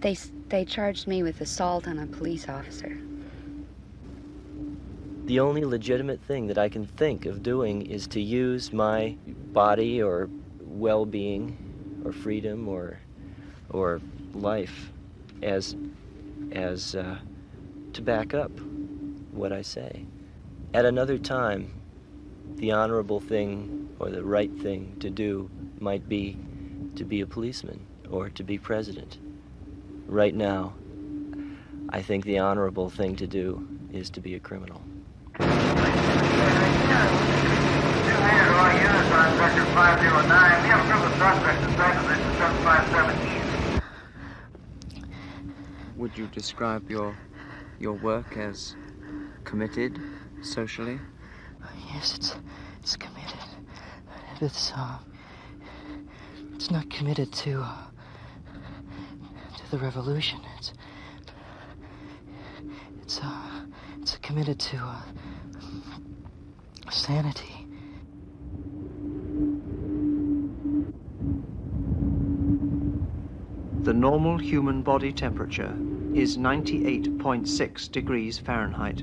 Speaker 2: They charged me with assault on a police officer.
Speaker 16: The only legitimate thing that I can think of doing is to use my body or well-being or freedom or life as to back up what I say. At another time, the honorable thing or the right thing to do might be to be a policeman or to be president. Right now, I think the honorable thing to do is to be a criminal.
Speaker 25: Command to all units on sector 509. We have a group of suspects inside position 757 East.
Speaker 1: Would you describe your work as committed socially?
Speaker 7: Yes, it's committed. It's not committed to the revolution. It's committed to sanity.
Speaker 1: The normal human body temperature is 98.6 degrees Fahrenheit.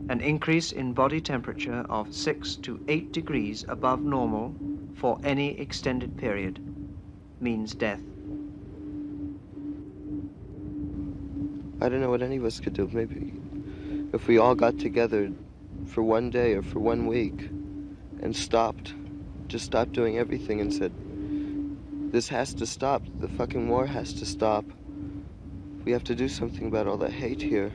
Speaker 1: An increase in body temperature of 6 to 8 degrees above normal for any extended period means death.
Speaker 24: I don't know what any of us could do. Maybe if we all got together for one day or for 1 week and just stopped doing everything and said, this has to stop. The fucking war has to stop. We have to do something about all the hate here.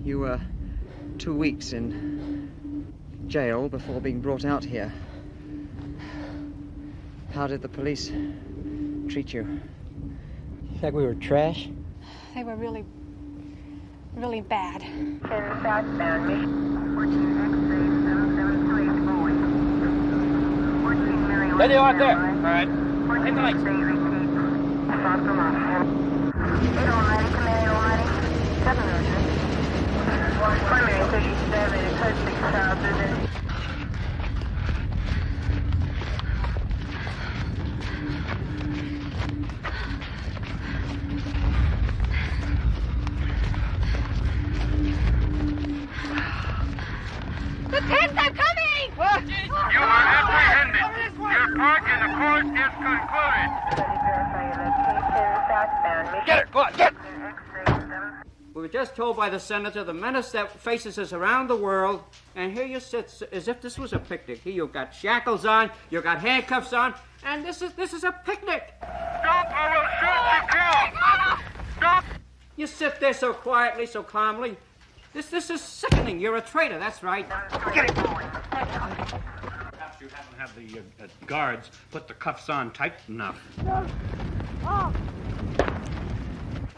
Speaker 1: You were 2 weeks in jail before being brought out here. How did the police treat you?
Speaker 7: Like we were trash?
Speaker 23: They were really, really bad.
Speaker 25: Southbound, Mission 14 X-ray 772 14 Mary.
Speaker 21: There they are there. All right. Hang the lights.
Speaker 25: Primary 37, Hudson South, and
Speaker 10: the tents are coming! What?
Speaker 25: You are apprehended. Your part in the course is concluded.
Speaker 21: Get her! Go on, get!
Speaker 3: We were just told by the senator the menace that faces us around the world, and here you sit as if this was a picnic. Here you've got shackles on, you've got handcuffs on, and this is a picnic.
Speaker 25: Stop or we'll shoot you, kill! Stop!
Speaker 3: You sit there so quietly, so calmly. This is sickening. You're a traitor, that's right. Get it!
Speaker 15: Perhaps you haven't had the guards put the cuffs on tight enough.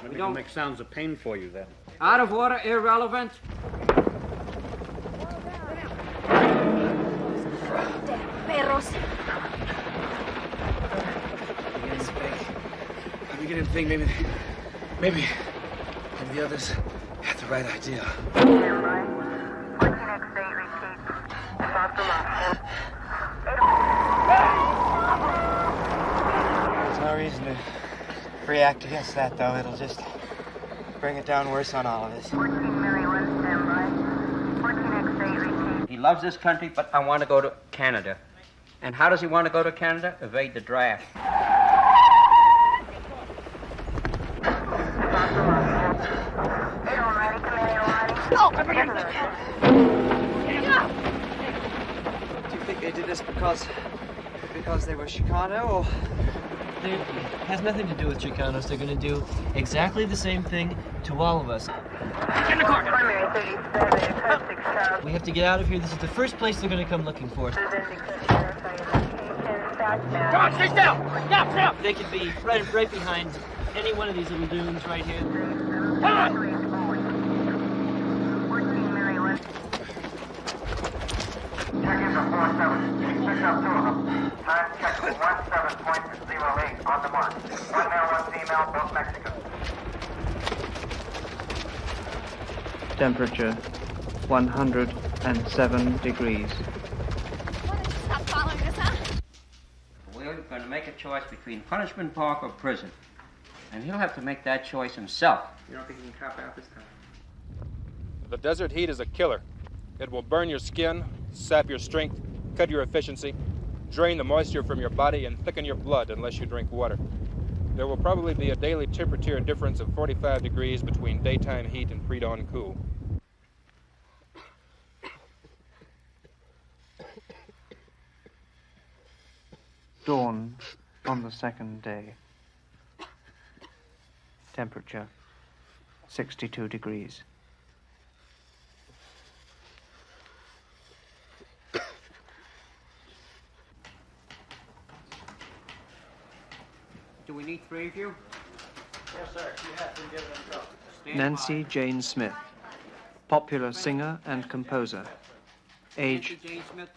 Speaker 15: Maybe it'll make sounds of pain for you then.
Speaker 3: Out of order, irrelevant.
Speaker 10: Perros.
Speaker 17: We get in thing, maybe the others had the right idea.
Speaker 12: There's no reason to react against that, though. It'll just bring it down worse on all of us.
Speaker 3: He loves this country, but I want to go to Canada. And how does he want to go to Canada? Evade the draft.
Speaker 12: Do you think they did this because they were Chicano, or?
Speaker 16: It has nothing to do with Chicanos. They're going to do exactly the same thing to all of us.
Speaker 10: In the car.
Speaker 16: We have to get out of here. This is the first place they're going to come looking for us.
Speaker 10: Come on, stay still! Stop!
Speaker 16: They could be right behind any one of these little dunes right here.
Speaker 10: Come on!
Speaker 25: Check in for 47. Pick up 2 of them. Time check 17.08 on the mark. 1 male, 1 female, both Mexican.
Speaker 1: Temperature 107 degrees.
Speaker 10: Stop following us, huh?
Speaker 3: We're going to make a choice between punishment park or prison. And he'll have to make that choice himself.
Speaker 12: You don't think he can cop out this time?
Speaker 5: The desert heat is a killer. It will burn your skin, sap your strength, cut your efficiency, drain the moisture from your body, and thicken your blood unless you drink water. There will probably be a daily temperature difference of 45 degrees between daytime heat and pre-dawn cool.
Speaker 1: Dawn on the second day. Temperature 62 degrees.
Speaker 3: Do we need 3 of you?
Speaker 1: Yes, sir. You have been given a job. Nancy Jane Smith, popular singer and composer, age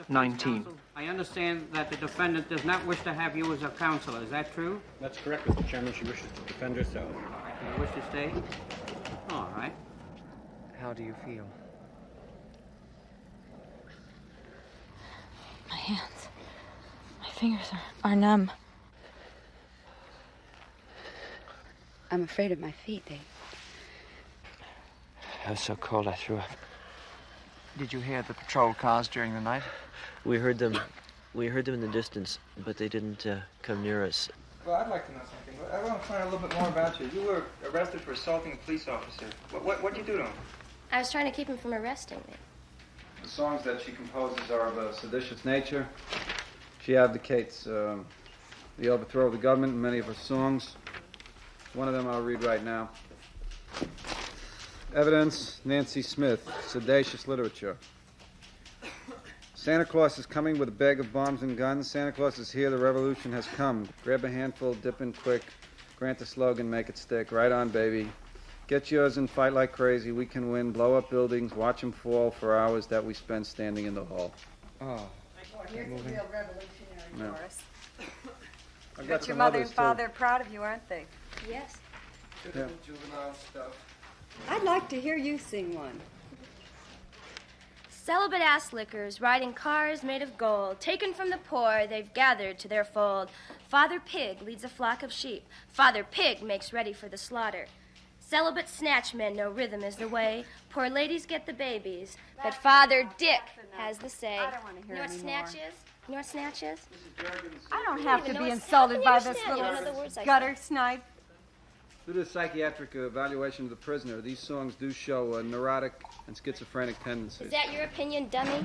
Speaker 1: 19.
Speaker 3: I understand that the defendant does not wish to have you as a counselor. Is that true?
Speaker 15: That's correct, Mr. Chairman. She wishes to defend herself.
Speaker 3: You wish to stay? All right.
Speaker 12: How do you feel?
Speaker 23: My hands, my fingers are numb.
Speaker 2: I'm afraid of my feet, Dave.
Speaker 16: I was so cold I threw up.
Speaker 1: Did you hear the patrol cars during the night?
Speaker 16: We heard them in the distance, but they didn't come near us.
Speaker 12: Well, I'd like to know something. I want to find out a little bit more about you. You were arrested for assaulting a police officer. What did you do to him?
Speaker 23: I was trying to keep him from arresting me.
Speaker 13: The songs that she composes are of a seditious nature. She advocates the overthrow of the government in many of her songs. One of them I'll read right now. Evidence, Nancy Smith, Sedacious Literature. Santa Claus is coming with a bag of bombs and guns. Santa Claus is here, the revolution has come. Grab a handful, dip in quick. Grant the slogan, make it stick. Right on, baby. Get yours and fight like crazy. We can win. Blow up buildings, watch them fall for hours that we spend standing in the hall.
Speaker 12: Oh.
Speaker 2: Here's a real revolutionary
Speaker 13: No.
Speaker 2: for us.
Speaker 13: I've got
Speaker 2: But your
Speaker 13: some
Speaker 2: mother
Speaker 13: others,
Speaker 2: and
Speaker 13: too.
Speaker 2: father are proud of you, aren't they?
Speaker 23: Yes.
Speaker 13: Yeah.
Speaker 12: Juvenile stuff.
Speaker 2: I'd like to hear you sing one.
Speaker 6: Celibate ass lickers, riding cars made of gold, taken from the poor, they've gathered to their fold. Father Pig leads a flock of sheep. Father Pig makes ready for the slaughter. Celibate snatchmen know rhythm is the way. Poor ladies get the babies, but Father Dick has the say.
Speaker 2: I don't want to hear
Speaker 6: You know what
Speaker 2: anymore.
Speaker 6: snatch is? You know what snatch is?
Speaker 2: I don't have to
Speaker 6: even
Speaker 2: be
Speaker 6: know
Speaker 2: insulted by this
Speaker 6: understand. You don't know the words I
Speaker 2: little
Speaker 6: say.
Speaker 2: gutter snipe.
Speaker 13: Through the psychiatric evaluation of the prisoner, these songs do show neurotic and schizophrenic tendencies.
Speaker 6: Is that your opinion, dummy?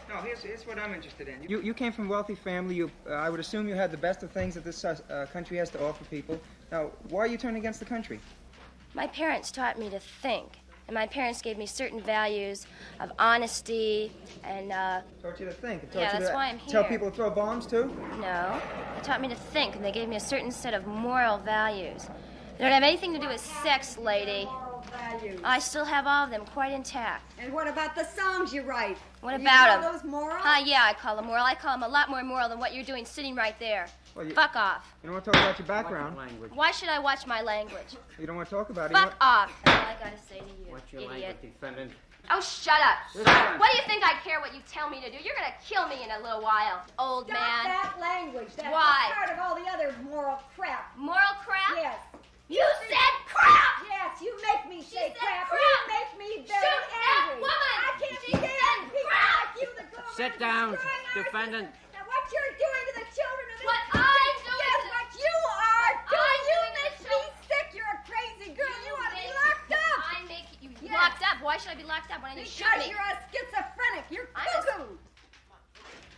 Speaker 12: No, here's what I'm interested in. You came from a wealthy family. I would assume you had the best of things that this country has to offer people. Now, why are you turning against the country?
Speaker 6: My parents taught me to think, and my parents gave me certain values of honesty and,
Speaker 12: Taught you to think. And taught
Speaker 6: Yeah,
Speaker 12: you
Speaker 6: that's
Speaker 12: to
Speaker 6: why I'm
Speaker 12: Tell
Speaker 6: here.
Speaker 12: people to throw bombs, too?
Speaker 6: No. They taught me to think, and they gave me a certain set of moral values. They don't have anything to do with sex, lady.
Speaker 2: Moral values.
Speaker 6: I still have all of them quite intact.
Speaker 2: And what about the songs you write?
Speaker 6: What
Speaker 2: You
Speaker 6: about
Speaker 2: call
Speaker 6: them?
Speaker 2: those moral?
Speaker 6: Yeah, I call them moral. I call them a lot more moral than what you're doing sitting right there.
Speaker 12: Well,
Speaker 6: Fuck off.
Speaker 12: You don't want to talk about your background.
Speaker 6: Why should I watch my language?
Speaker 12: You don't want to talk about it.
Speaker 6: Fuck off. That's all I gotta say to you,
Speaker 3: What's your
Speaker 6: idiot.
Speaker 3: language, defendant?
Speaker 6: Oh, shut up.
Speaker 3: This one.
Speaker 6: What do you think I care what you tell me to do? You're gonna kill me in a little while, old
Speaker 2: Stop
Speaker 6: man.
Speaker 2: that language. That's
Speaker 6: Why?
Speaker 2: part of all the other moral crap.
Speaker 6: Moral crap?
Speaker 2: Yes.
Speaker 6: You said crap!
Speaker 2: Yes, you make me say
Speaker 6: said
Speaker 2: crap.
Speaker 6: crap.
Speaker 2: You make me very
Speaker 6: Shoot that
Speaker 2: angry.
Speaker 6: woman.
Speaker 2: I can't
Speaker 6: She
Speaker 2: stand
Speaker 6: said
Speaker 2: people
Speaker 6: crap.
Speaker 2: like you that go around
Speaker 3: Sit down,
Speaker 2: destroying our
Speaker 3: defendant.
Speaker 2: Now, what you're doing to the children of this
Speaker 6: What
Speaker 2: country,
Speaker 6: I'm doing
Speaker 2: yes,
Speaker 6: to-
Speaker 2: what you are doing, you
Speaker 6: doing to
Speaker 2: make
Speaker 6: the
Speaker 2: me sick. You're a crazy girl. You ought to be locked up.
Speaker 6: I make you
Speaker 2: Yes.
Speaker 6: locked up. Why should I be locked up when I didn't shoot
Speaker 2: Because
Speaker 6: me?
Speaker 2: you're a schizophrenic. You're
Speaker 6: I'm a-
Speaker 2: cuckoo.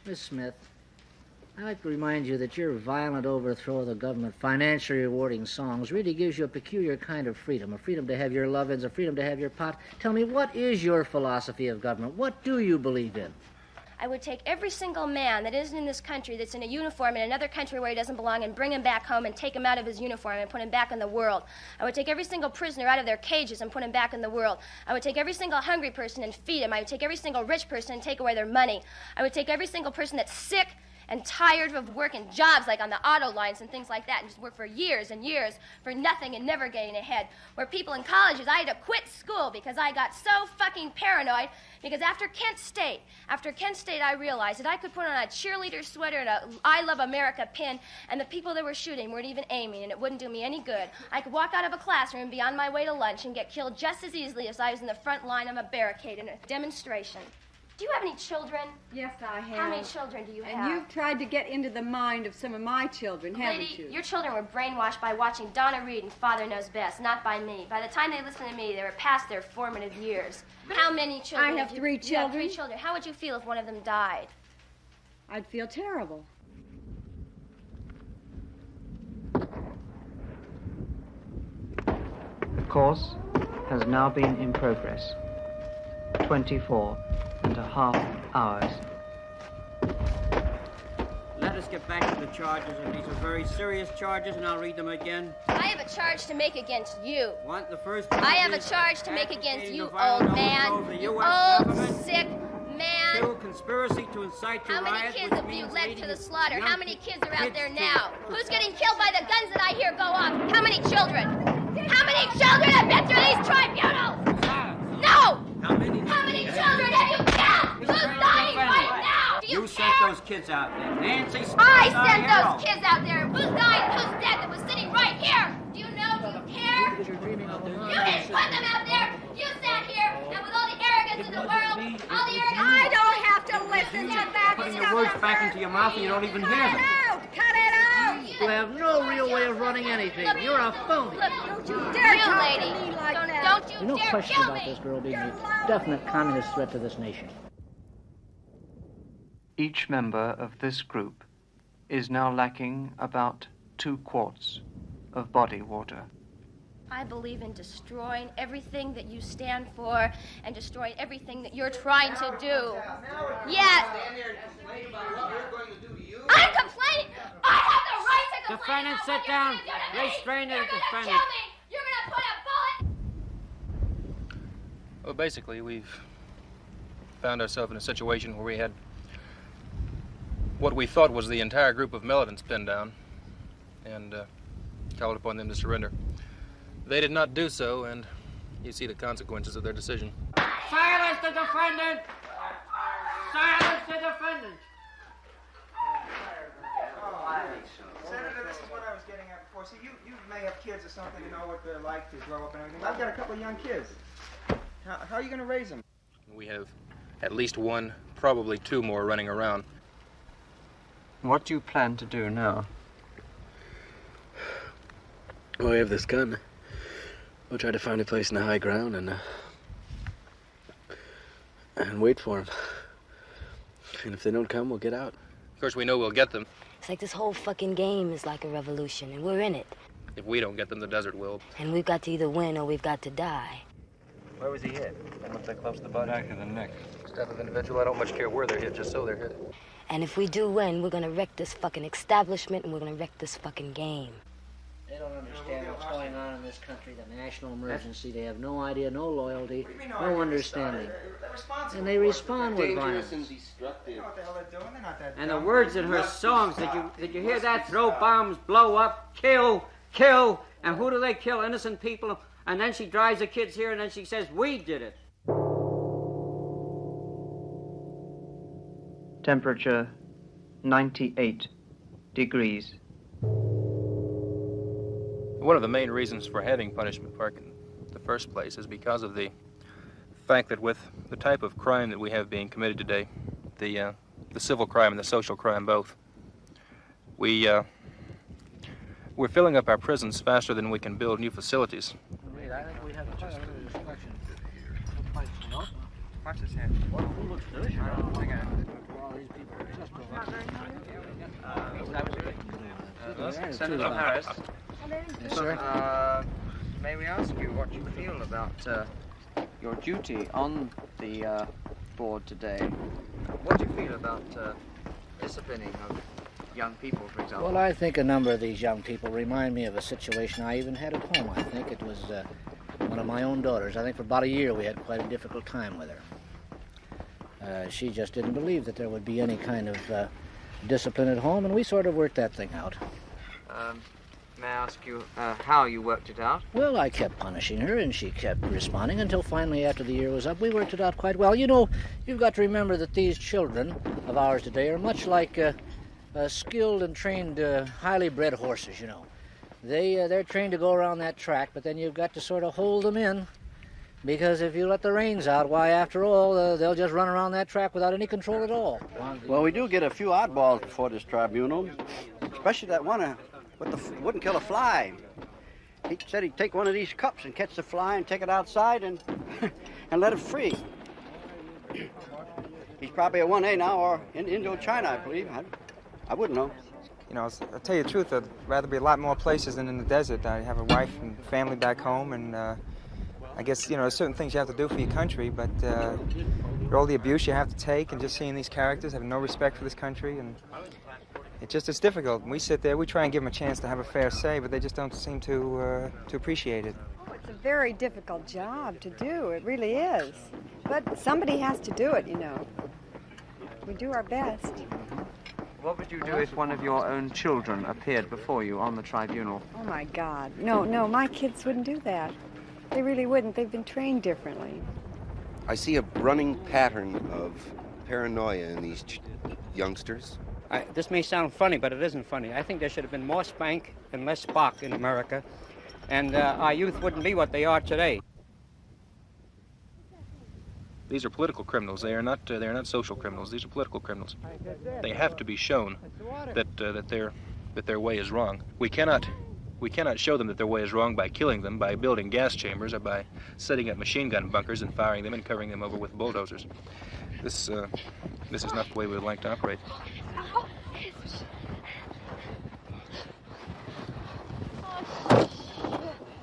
Speaker 14: Miss Smith, I'd like to remind you that your violent overthrow of the government, financially rewarding songs, really gives you a peculiar kind of freedom, a freedom to have your lovins, a freedom to have your pot. Tell me, what is your philosophy of government? What do you believe in?
Speaker 6: I would take every single man that isn't in this country, that's in a uniform in another country where he doesn't belong, and bring him back home and take him out of his uniform and put him back in the world. I would take every single prisoner out of their cages and put him back in the world. I would take every single hungry person and feed him. I would take every single rich person and take away their money. I would take every single person that's sick and tired of working jobs like on the auto lines and things like that and just work for years and years for nothing and never getting ahead. Where people in colleges, I had to quit school because I got so fucking paranoid because after Kent State, I realized that I could put on a cheerleader sweater and a I Love America pin and the people that were shooting weren't even aiming and it wouldn't do me any good. I could walk out of a classroom and be on my way to lunch and get killed just as easily as I was in the front line of a barricade in a demonstration. Do you have any children?
Speaker 2: Yes, I have.
Speaker 6: How many children do you
Speaker 2: And
Speaker 6: have?
Speaker 2: you've tried to get into the mind of some of my children, haven't
Speaker 6: Lady,
Speaker 2: you?
Speaker 6: your children were brainwashed by watching Donna Reed and Father Knows Best, not by me. By the time they listened to me, they were past their formative years. How many children?
Speaker 2: I have
Speaker 6: you-
Speaker 2: 3
Speaker 6: You have
Speaker 2: children.
Speaker 6: 3 children. How would you feel if one of them died?
Speaker 2: I'd feel terrible.
Speaker 1: The course has now been in progress 24.5 hours.
Speaker 3: Let us get back to the charges, and these are very serious charges, and I'll read them again.
Speaker 6: I have a charge to make against you.
Speaker 3: What? The first
Speaker 6: I have a charge to make against you, old man. You old, sick man.
Speaker 3: 2, conspiracy to incite to riot.
Speaker 6: How many kids have you led to the slaughter? How many kids are out there now? Who's getting killed by the guns that I hear go off? How many children? How many children have been through these tribunals? No! How many children have you killed? Who's dying right now? Do you
Speaker 3: sent those kids out there. Nancy Smith.
Speaker 6: I sent those kids out there. Who's dying? Who's dead? That was sitting right here. Do you know? Do you care? You didn't put them out there. You sat here, and with all the arrogance in the world, all the arrogance. I don't have to listen to that
Speaker 3: Putting your words back into your mouth and you don't even hear them.
Speaker 6: Cut it out!
Speaker 14: You have no real way of running anything. You're a phony.
Speaker 6: Don't you dare you talk lady. to me like that.
Speaker 14: There's
Speaker 6: Don't
Speaker 14: no
Speaker 6: you dare
Speaker 14: question
Speaker 6: kill
Speaker 14: about
Speaker 6: me.
Speaker 14: this girl being a definite communist threat to this nation.
Speaker 1: Each member of this group is now lacking about 2 quarts of body water.
Speaker 6: I believe in destroying everything that you stand for and destroying everything that you're trying to do. Yes. I'm complaining. I have the right to complain.
Speaker 3: Defendant, sit down. Restrain the defendant.
Speaker 6: You're going to put a bullet.
Speaker 5: Well, basically, we've found ourselves in a situation where we had what we thought was the entire group of militants pinned down and called upon them to surrender. They did not do so, and you see the consequences of their decision.
Speaker 3: Silence the defendant! Silence the defendant!
Speaker 12: Senator, this is what I was getting at before. See, you may have kids or something to know what they're like to grow up and everything. I've got a couple of young kids. How are you going to raise them?
Speaker 5: We have at least 1, probably 2 more running around.
Speaker 1: What do you plan to do now?
Speaker 8: Well, we have this gun. We'll try to find a place in the high ground and wait for them. And if they don't come, we'll get out.
Speaker 5: Of course, we know we'll get them.
Speaker 11: It's like this whole fucking game is like a revolution, and we're in it.
Speaker 5: If we don't get them, the desert will.
Speaker 11: And we've got to either win or we've got to die.
Speaker 5: Where was he hit? That looks like close to the butt. Back of the neck. This type of individual, I don't much care where they're hit, just so they're hit.
Speaker 11: And if we do win, we're gonna wreck this fucking establishment and we're gonna wreck this fucking game.
Speaker 14: They don't understand what's going on in this country, the national emergency. They have no idea, no loyalty, no understanding. And they respond with violence.
Speaker 12: And destructive. You know what the hell they're doing? They're not that
Speaker 3: And the
Speaker 12: dumb.
Speaker 3: words in her songs, did you hear that? Throw bombs, blow up, kill, kill. And who do they kill? Innocent people. And then she drives the kids here and then she says, we did it.
Speaker 1: Temperature 98 degrees.
Speaker 5: One of the main reasons for having punishment park in the first place is because of the fact that with the type of crime that we have being committed today, the civil crime and the social crime both, we're filling up our prisons faster than we can build new facilities.
Speaker 14: I think we have a just destruction.
Speaker 12: Watch this hand.
Speaker 14: Who looks good?
Speaker 12: I don't think
Speaker 14: All these people are just
Speaker 1: Senator Harris.
Speaker 14: Yes, sir.
Speaker 1: May we ask you what you feel about your duty on the board today? What do you feel about disciplining of young people, for example?
Speaker 14: Well, I think a number of these young people remind me of a situation I even had at home. I think it was one of my own daughters. I think for about a year we had quite a difficult time with her. She just didn't believe that there would be any kind of discipline at home, and we sort of worked that thing out.
Speaker 1: May I ask you how you worked it out?
Speaker 14: Well, I kept punishing her, and she kept responding until finally, after the year was up, we worked it out quite well. You know, you've got to remember that these children of ours today are much like skilled and trained, highly bred horses, you know. They're trained to go around that track, but then you've got to sort of hold them in, because if you let the reins out, why, after all, they'll just run around that track without any control at all.
Speaker 18: Well, we do get a few oddballs before this tribunal, especially that one wouldn't kill a fly. He said he'd take one of these cups and catch the fly and take it outside and and let it free. He's probably a 1A now, or in Indochina, I believe. I wouldn't know.
Speaker 12: You know, I'll tell you the truth, I'd rather be a lot more places than in the desert. I have a wife and family back home, and I guess, you know, there's certain things you have to do for your country, but all the abuse you have to take, and just seeing these characters having no respect for this country, and It's difficult. We sit there, we try and give them a chance to have a fair say, but they just don't seem to appreciate it.
Speaker 2: Oh, it's a very difficult job to do. It really is. But somebody has to do it, you know. We do our best.
Speaker 1: What would you do if one of your own children appeared before you on the tribunal?
Speaker 2: Oh, my God. No, my kids wouldn't do that. They really wouldn't. They've been trained differently.
Speaker 4: I see a running pattern of paranoia in these youngsters.
Speaker 3: This may sound funny, but it isn't funny. I think there should have been more spank and less spark in America, and our youth wouldn't be what they are today.
Speaker 9: These are political criminals. They are not social criminals. These are political criminals. They have to be shown that their way is wrong. We cannot show them that their way is wrong by killing them, by building gas chambers, or by setting up machine gun bunkers and firing them and covering them over with bulldozers. This is not the way we would like to operate.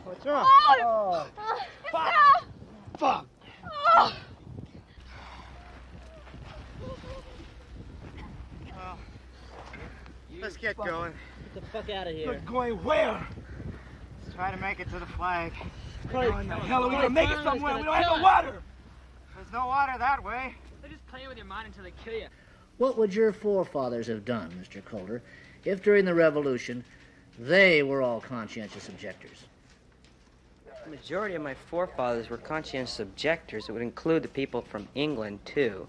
Speaker 10: What's wrong?
Speaker 2: Oh.
Speaker 10: Fuck! Fuck!
Speaker 12: Let's get going.
Speaker 21: Get the fuck out of here.
Speaker 10: We're going where?
Speaker 12: Let's try to make it to the flag.
Speaker 10: How the hell are we gonna make it somewhere? We don't have no water.
Speaker 12: There's no water that way.
Speaker 21: They're just playing with your mind until they kill you.
Speaker 14: What would your forefathers have done, Mr. Calder, if during the Revolution they were all conscientious objectors?
Speaker 19: The majority of my forefathers were conscientious objectors. It would include the people from England, too.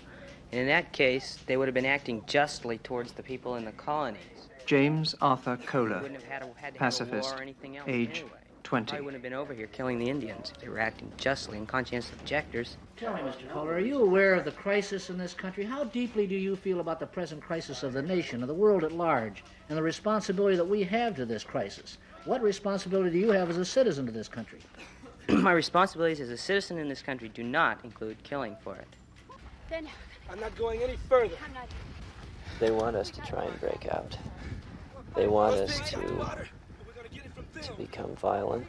Speaker 19: And in that case, they would have been acting justly towards the people in the colonies.
Speaker 1: James Arthur Kohler,
Speaker 19: Wouldn't have had to
Speaker 1: pacifist,
Speaker 19: have a war or anything else
Speaker 1: age
Speaker 19: anyway.
Speaker 1: 20.
Speaker 19: I wouldn't have been over here killing the Indians if they were acting justly and conscientious objectors.
Speaker 14: Tell me, Mr. Calder, are you aware of the crisis in this country? How deeply do you feel about the present crisis of the nation, of the world at large, and the responsibility that we have to this crisis? What responsibility do you have as a citizen to this country?
Speaker 19: My responsibilities as a citizen in this country do not include killing for it.
Speaker 10: Then I'm not going any further.
Speaker 16: They want us to try and break out. They want us to become violent.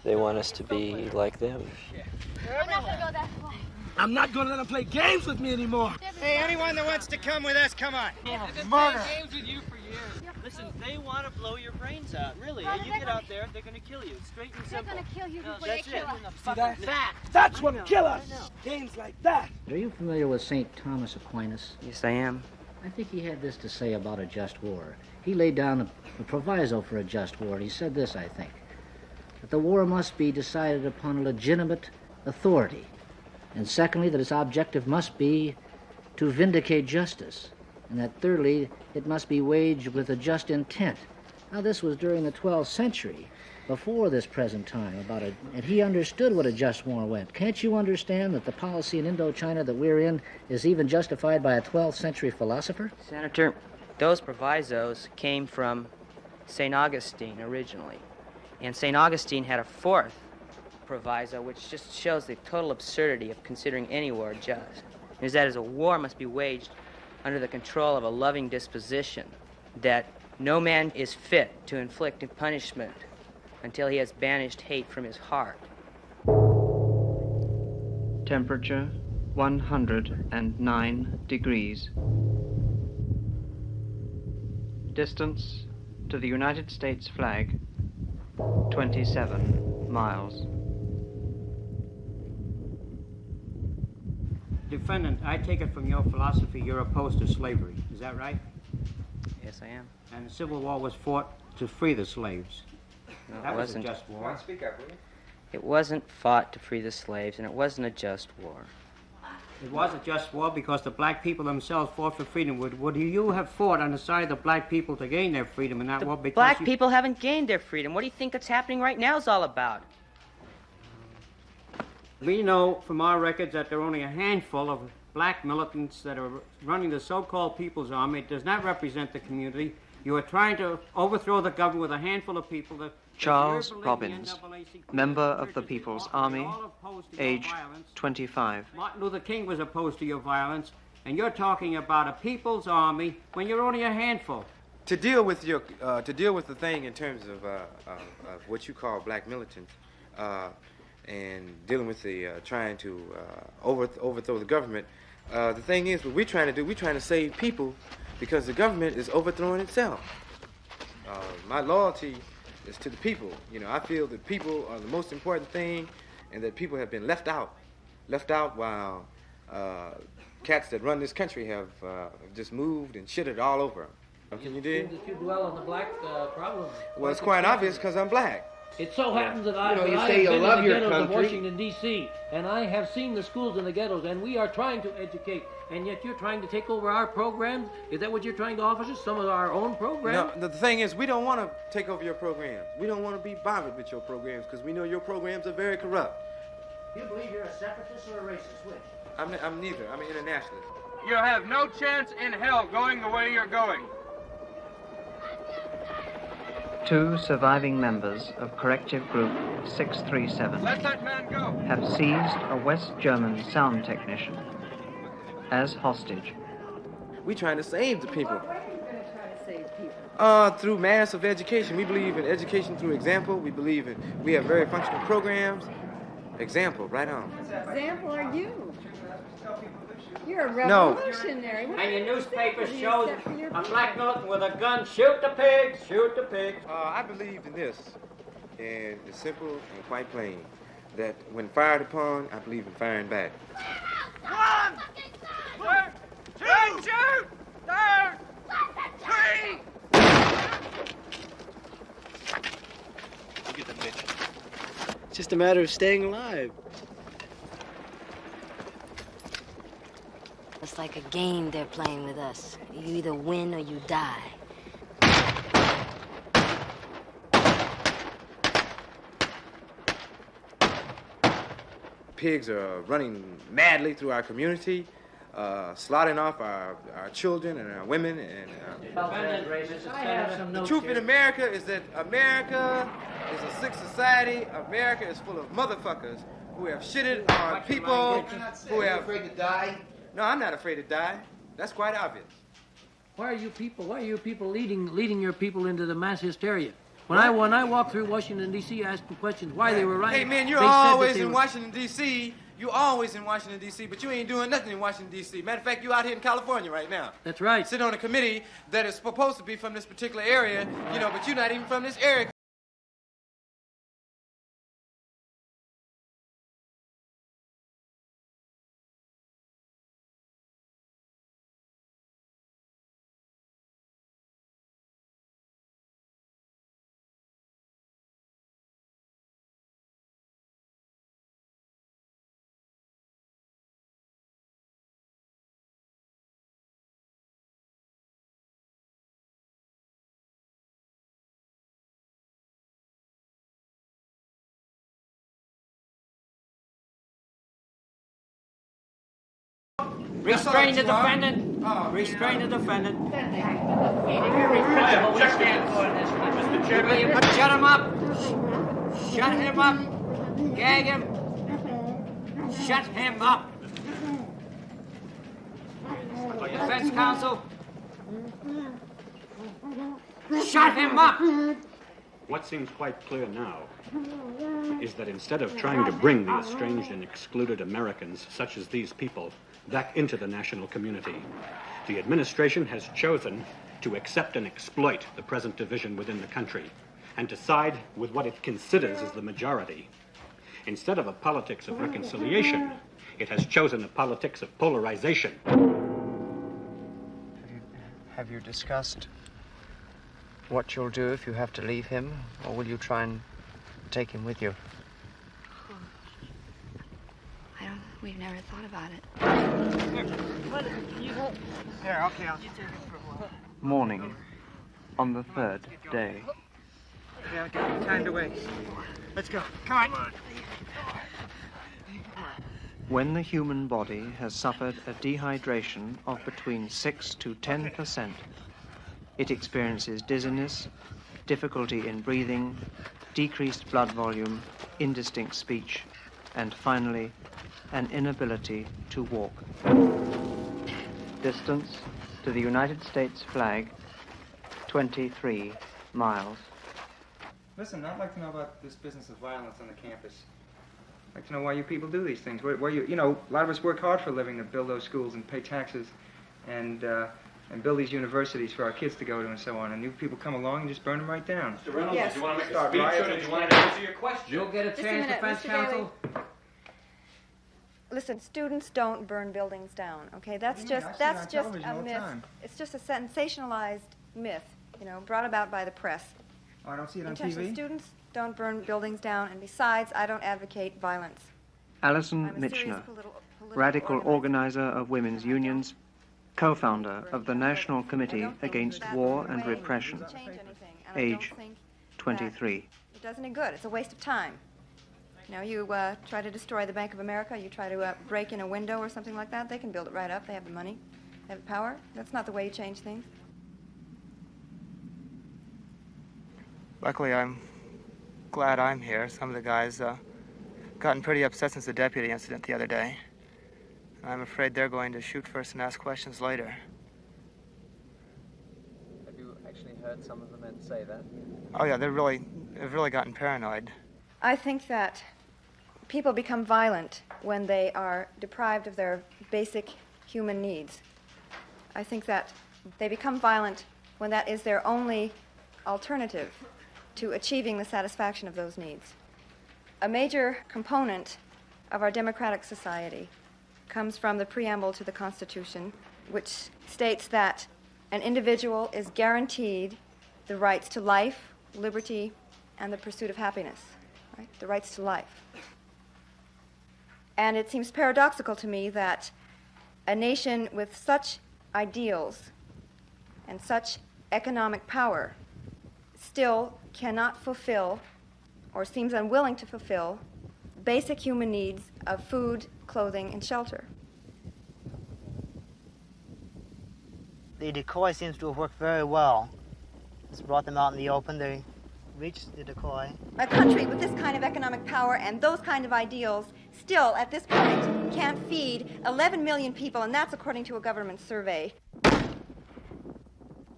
Speaker 16: They want us to be like them.
Speaker 10: I'm not gonna go that way. I'm not gonna let them play games with me anymore.
Speaker 12: Hey, anyone that wants to come with us, come on.
Speaker 21: They've been
Speaker 12: Murder.
Speaker 21: playing games with you for years. Listen, they want to blow your brains out. Really, you get out there, they're going to kill you. Straight and simple.
Speaker 10: They're gonna kill you before
Speaker 21: That's
Speaker 10: they kill
Speaker 21: it.
Speaker 10: us.
Speaker 21: See that?
Speaker 10: That's what kill us. Games like that.
Speaker 14: Are you familiar with St. Thomas Aquinas?
Speaker 19: Yes, I am.
Speaker 14: I think he had this to say about a just war. He laid down a proviso for a just war, and he said this, I think, that the war must be decided upon a legitimate authority, and secondly, that its objective must be to vindicate justice, and that thirdly, it must be waged with a just intent. Now, this was during the 12th century, before this present time, and he understood what a just war meant. Can't you understand that the policy in Indochina that we're in is even justified by a 12th century philosopher?
Speaker 19: Senator, those provisos came from St. Augustine originally. And St. Augustine had a fourth proviso, which just shows the total absurdity of considering any war just. It is that as a war must be waged under the control of a loving disposition, that no man is fit to inflict punishment until he has banished hate from his heart.
Speaker 1: Temperature 109 degrees. Distance to the United States flag 27 miles.
Speaker 3: Defendant, I take it from your philosophy you're opposed to slavery. Is that right?
Speaker 19: Yes, I am.
Speaker 3: And the Civil War was fought to free the slaves.
Speaker 19: No,
Speaker 3: That
Speaker 19: it
Speaker 3: was
Speaker 19: wasn't.
Speaker 3: a just war.
Speaker 12: Speak up, will you?
Speaker 19: It wasn't fought to free the slaves, and it wasn't a just war.
Speaker 3: It was a just war because the black people themselves fought for freedom. Would you have fought on the side of the black people to gain their freedom in that war? Because
Speaker 19: Black people haven't gained their freedom. What do you think that's happening right now is all about?
Speaker 3: We know from our records that there are only a handful of black militants that are running the so-called People's Army. It does not represent the community. You are trying to overthrow the government with a handful of people that...
Speaker 1: Charles Robbins, member of the People's Army, age 25.
Speaker 3: Martin Luther King was opposed to your violence, and you're talking about a People's Army when you're only a handful.
Speaker 20: To deal with the thing in terms of what you call black militants, and dealing with the trying to overthrow the government, the thing is, what we're trying to do, we're trying to save people because the government is overthrowing itself. My loyalty is to the people. You know, I feel that people are the most important thing, and that people have been left out while cats that run this country have just moved and shitted all over them. Can you dig?
Speaker 7: That you dwell on the black problem.
Speaker 20: Well, it's quite obvious because I'm black.
Speaker 7: It so happens that I have been in the ghettos of Washington, D.C., and I have seen the schools in the ghettos, and we are trying to educate, and yet you're trying to take over our programs? Is that what you're trying to offer us, some of our own programs?
Speaker 20: No, the thing is, we don't want to take over your programs. We don't want to be bothered with your programs because we know your programs are very corrupt.
Speaker 7: You believe you're a separatist or a racist? Which?
Speaker 20: I'm neither. I'm an internationalist.
Speaker 5: You have no chance in hell going the way you're going.
Speaker 1: 2 surviving members of Corrective Group 637
Speaker 5: Let that man go.
Speaker 1: have seized a West German sound technician as hostage.
Speaker 20: We're trying to save the people.
Speaker 2: What are you going to try to save people?
Speaker 20: Through massive education. We believe in education through example. We have very functional programs. Example, right on.
Speaker 2: What example are you? You're a revolutionary.
Speaker 3: No. And your newspaper shows a black militant with a gun, shoot the pigs, shoot the pigs.
Speaker 20: I believe in this, and it's simple and quite plain, that when fired upon, I believe in firing back.
Speaker 5: 1, 2, shoot! 3.
Speaker 8: Look at the bitch. It's just a matter of staying alive.
Speaker 11: It's like a game they're playing with us. You either win or you die.
Speaker 20: Pigs are running madly through our community, slaughtering off our children and our women. And the truth in America is that America is a sick society. America is full of motherfuckers who have shitted on people who have...
Speaker 10: afraid to die?
Speaker 20: No, I'm not afraid to die. That's quite obvious.
Speaker 7: Why are you people leading your people into the mass hysteria? When I walk through Washington, D.C., I ask them questions why they were rioting.
Speaker 20: Hey, man, you're always in Washington, D.C. You're always in Washington, D.C., but you ain't doing nothing in Washington, D.C. Matter of fact, you're out here in California right now.
Speaker 7: That's right.
Speaker 20: Sitting on a committee that is supposed to be from this particular area, you know, but you're not even from this area.
Speaker 3: Restrain the defendant. Restrain the defendant.
Speaker 5: Mr. Chairman.
Speaker 3: Shut him up. Shut him up. Gag him. Shut him up. Defense counsel. Shut him up.
Speaker 15: What seems quite clear now is that instead of trying to bring the estranged and excluded Americans, such as these people, back into the national community, the administration has chosen to accept and exploit the present division within the country and to side with what it considers as the majority. Instead of a politics of reconciliation, it has chosen a politics of polarization.
Speaker 1: Have you discussed what you'll do if you have to leave him, or will you try and take him with you?
Speaker 23: We've never thought about it.
Speaker 12: Here, okay, I'll take it for a while.
Speaker 1: Morning, on the 3rd day.
Speaker 12: Yeah, I'll get time to wait. Let's go. Come on.
Speaker 1: When the human body has suffered a dehydration of between 6 to 10%, it experiences dizziness, difficulty in breathing, decreased blood volume, indistinct speech, and finally, an inability to walk. Distance to the United States flag, 23 miles.
Speaker 12: Listen, I'd like to know about this business of violence on the campus. I'd like to know why you people do these things. Where you know, a lot of us work hard for a living to build those schools and pay taxes. And and build these universities for our kids to go to and so on, and new people come along and just burn them right down.
Speaker 13: Mr. Reynolds,
Speaker 2: Yes.
Speaker 13: did you want to make a
Speaker 12: Start
Speaker 13: speech
Speaker 12: rioting.
Speaker 13: or did you want to answer your question?
Speaker 7: You'll get a
Speaker 2: Just a
Speaker 7: chance,
Speaker 2: minute,
Speaker 7: defense
Speaker 2: Mr.
Speaker 7: counsel.
Speaker 2: Listen, students don't burn buildings down, okay? That's
Speaker 12: What do you
Speaker 2: just
Speaker 12: mean? I see it on
Speaker 2: a
Speaker 12: television all the
Speaker 2: myth.
Speaker 12: time.
Speaker 2: It's just a sensationalized myth, you know, brought about by the press.
Speaker 12: Oh, I don't see it on
Speaker 2: Intentionally,
Speaker 12: TV?
Speaker 2: students don't burn buildings down, and besides, I don't advocate violence.
Speaker 1: Alison
Speaker 2: I'm a serious
Speaker 1: Michener,
Speaker 2: political
Speaker 1: radical organizer of women's unions, co-founder of the National Committee Against War and Repression, age 23.
Speaker 2: It does any good. It's a waste of time. You know, you try to destroy the Bank of America, you try to break in a window or something like that, they can build it right up. They have the money, they have the power. That's not the way you change things.
Speaker 17: Luckily, I'm glad I'm here. Some of the guys gotten pretty upset since the deputy incident the other day. I'm afraid they're going to shoot first and ask questions later.
Speaker 1: Have you actually heard some of the men say that?
Speaker 17: Oh yeah, they've really gotten paranoid.
Speaker 2: I think that people become violent when they are deprived of their basic human needs. I think that they become violent when that is their only alternative to achieving the satisfaction of those needs. A major component of our democratic society comes from the preamble to the Constitution, which states that an individual is guaranteed the rights to life, liberty, and the pursuit of happiness. Right? The rights to life. And it seems paradoxical to me that a nation with such ideals and such economic power still cannot fulfill, or seems unwilling to fulfill, basic human needs of food, clothing, and shelter.
Speaker 22: The decoy seems to have worked very well. It's brought them out in the open. They reached the decoy.
Speaker 2: A country with this kind of economic power and those kind of ideals still, at this point, can't feed 11 million people, and that's according to a government survey.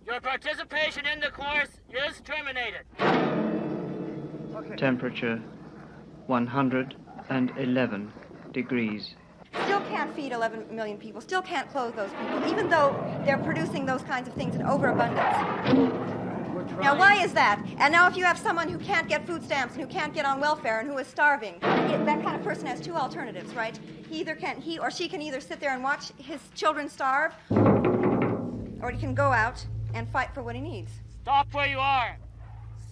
Speaker 24: Your participation in the course is terminated.
Speaker 1: Temperature 111 degrees.
Speaker 2: Still can't feed 11 million people, still can't clothe those people, even though they're producing those kinds of things in overabundance. Now, why is that? And now if you have someone who can't get food stamps and who can't get on welfare and who is starving, that kind of person has two alternatives, right? He or she can either sit there and watch his children starve, or he can go out and fight for what he needs.
Speaker 24: Stop where you are.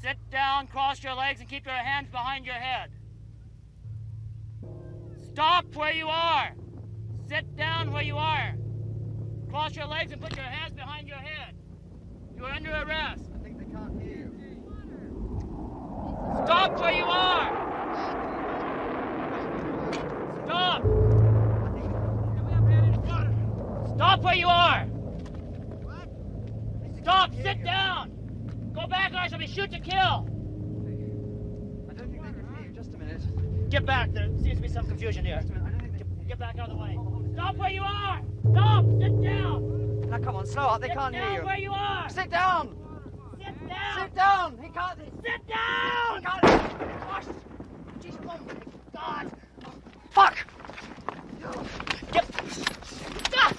Speaker 24: Sit down, cross your legs, and keep your hands behind your head. Stop where you are. Sit down where you are. Cross your legs and put your hands behind your head. You are under arrest. I think they can't hear you. Stop where you are. Stop. Stop where you are. Stop. Sit down. Go back or I shall be shoot to kill.
Speaker 22: I don't think they can hear you. Just a minute.
Speaker 24: Get back. There seems to be some confusion here. Get back out of the way. Stop where you are. Stop. Sit down.
Speaker 22: Now come on, slow up. They can't hear you.
Speaker 24: Sit down where you are.
Speaker 22: Sit down.
Speaker 24: Sit down.
Speaker 22: Sit down. He can't.
Speaker 24: Sit down.
Speaker 22: He can't. Gosh.
Speaker 24: Jesus, oh my God.
Speaker 22: Fuck.
Speaker 24: Get. Stop.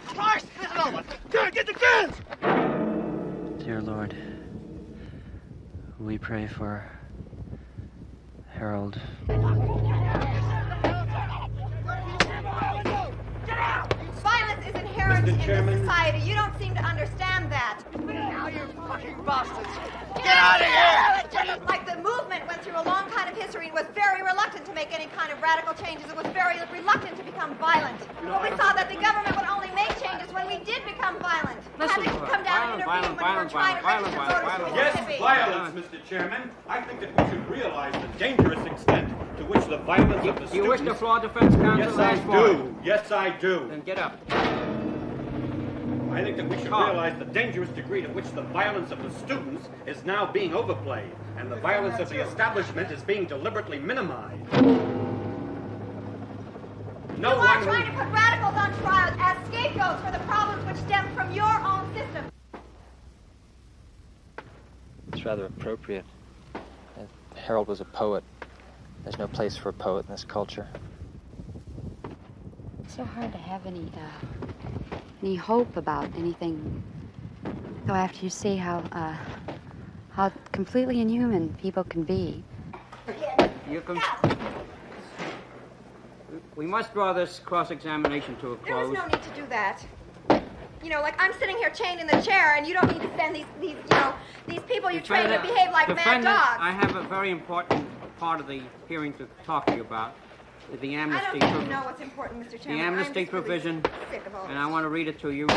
Speaker 22: Christ, there's another one. Get the guns.
Speaker 16: Dear Lord, we pray for Harold.
Speaker 2: Violence is inherent in this society. You don't seem to understand that.
Speaker 22: Now, you fucking bastards.
Speaker 2: Get out of here! Like the movement went through a long kind of history and was very reluctant to make any kind of radical changes. It was very reluctant to become violent. But we saw that the government would only make changes when we did become violent. Had to come down and intervene when we were trying to register voters who
Speaker 15: Yes,
Speaker 2: were
Speaker 15: violence, Mr. Chairman. I think that we should realize the dangerous extent to which the violence of the students...
Speaker 3: You wish to floor defense counsel?
Speaker 15: Yes, I do. Yes, I do.
Speaker 3: Then get up.
Speaker 15: I think that we should realize the dangerous degree to which the violence of the students is now being overplayed, and the violence of the establishment is being deliberately minimized.
Speaker 2: You are trying to put radicals on trial as scapegoats for the problems which stem from your own system.
Speaker 16: It's rather appropriate. Harold was a poet. There's no place for a poet in this culture.
Speaker 11: It's so hard to have any
Speaker 4: any hope about anything. So after you see how completely inhuman people can be.
Speaker 3: We must draw this cross-examination to a close.
Speaker 6: There is no need to do that. You know, like I'm sitting here chained in the chair, and you don't need to send these people you train to behave like mad dogs.
Speaker 3: I have a very important part of the hearing to talk to you about. The amnesty.
Speaker 6: I don't even know what's important, Mr. Chairman.
Speaker 3: The amnesty provision,
Speaker 6: sick of all
Speaker 3: and I want to read it to you.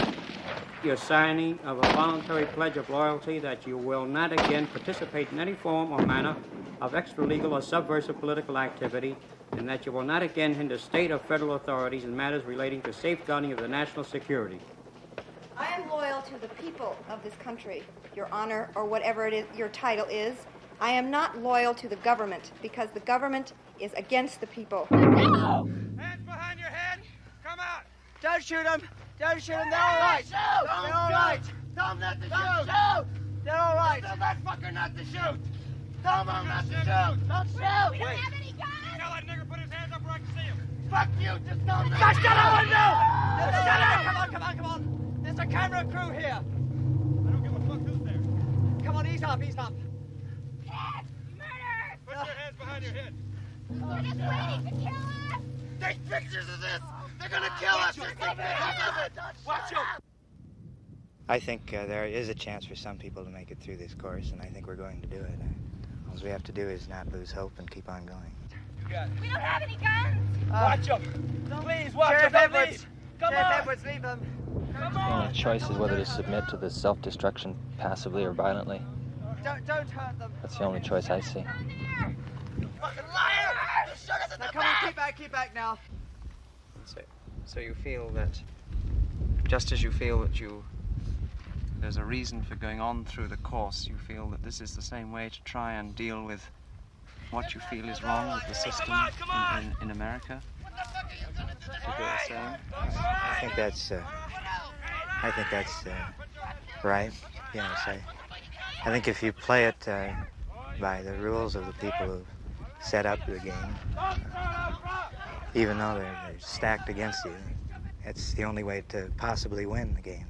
Speaker 3: Your signing of a voluntary pledge of loyalty that you will not again participate in any form or manner of extra-legal or subversive political activity, and that you will not again hinder state or federal authorities in matters relating to safeguarding of the national security.
Speaker 6: I am loyal to the people of this country, Your Honor, or whatever it is your title is. I am not loyal to the government, because the government is against the people. No!
Speaker 5: Hands behind your head! Come out!
Speaker 10: Don't shoot them! Don't shoot them! They're all right! They're all right! Tell them not to shoot! They're all right! Tell that fucker not to shoot! Tell them not to shoot! Don't shoot!
Speaker 6: We don't have any guns!
Speaker 5: Tell that nigger put his hands up where I can see him!
Speaker 10: Fuck you! Just tell them not to shoot! Shut up! No! Shut up! Come on! There's a camera crew here!
Speaker 5: I don't give a fuck who's there.
Speaker 10: Come on, ease up!
Speaker 6: Murder!
Speaker 5: Put your hands behind your head.
Speaker 6: They're just waiting to kill us!
Speaker 10: Take pictures of this! They're gonna kill us! Just take pictures of it! Watch out!
Speaker 13: I think there is a chance for some people to make it through this course, and I think we're going to do it. All we have to do is not lose hope and keep on going.
Speaker 6: We don't have any guns!
Speaker 10: Watch them! Please, watch them! Don't leave! Come on! Edwards, leave them! Come on!
Speaker 9: The choice is whether to submit to this self-destruction passively or violently.
Speaker 10: Don't hurt them!
Speaker 9: That's the only choice I see.
Speaker 10: Fucking liar! You shot us in the back! Keep back now!
Speaker 1: So you feel that, just as you feel that there's a reason for going on through the course, you feel that this is the same way to try and deal with what you feel is wrong with the system in America?
Speaker 13: I think that's right. Yes, I think if you play it by the rules of the people who set up the game, even though they're stacked against you, it's the only way to possibly win the game.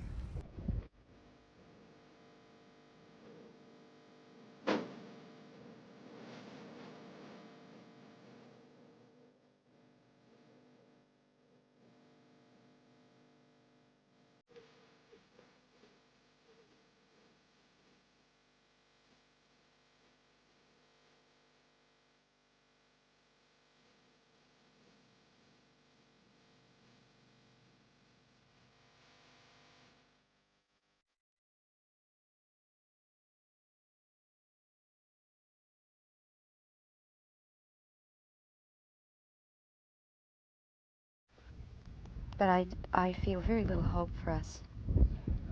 Speaker 4: But I feel very little hope for us.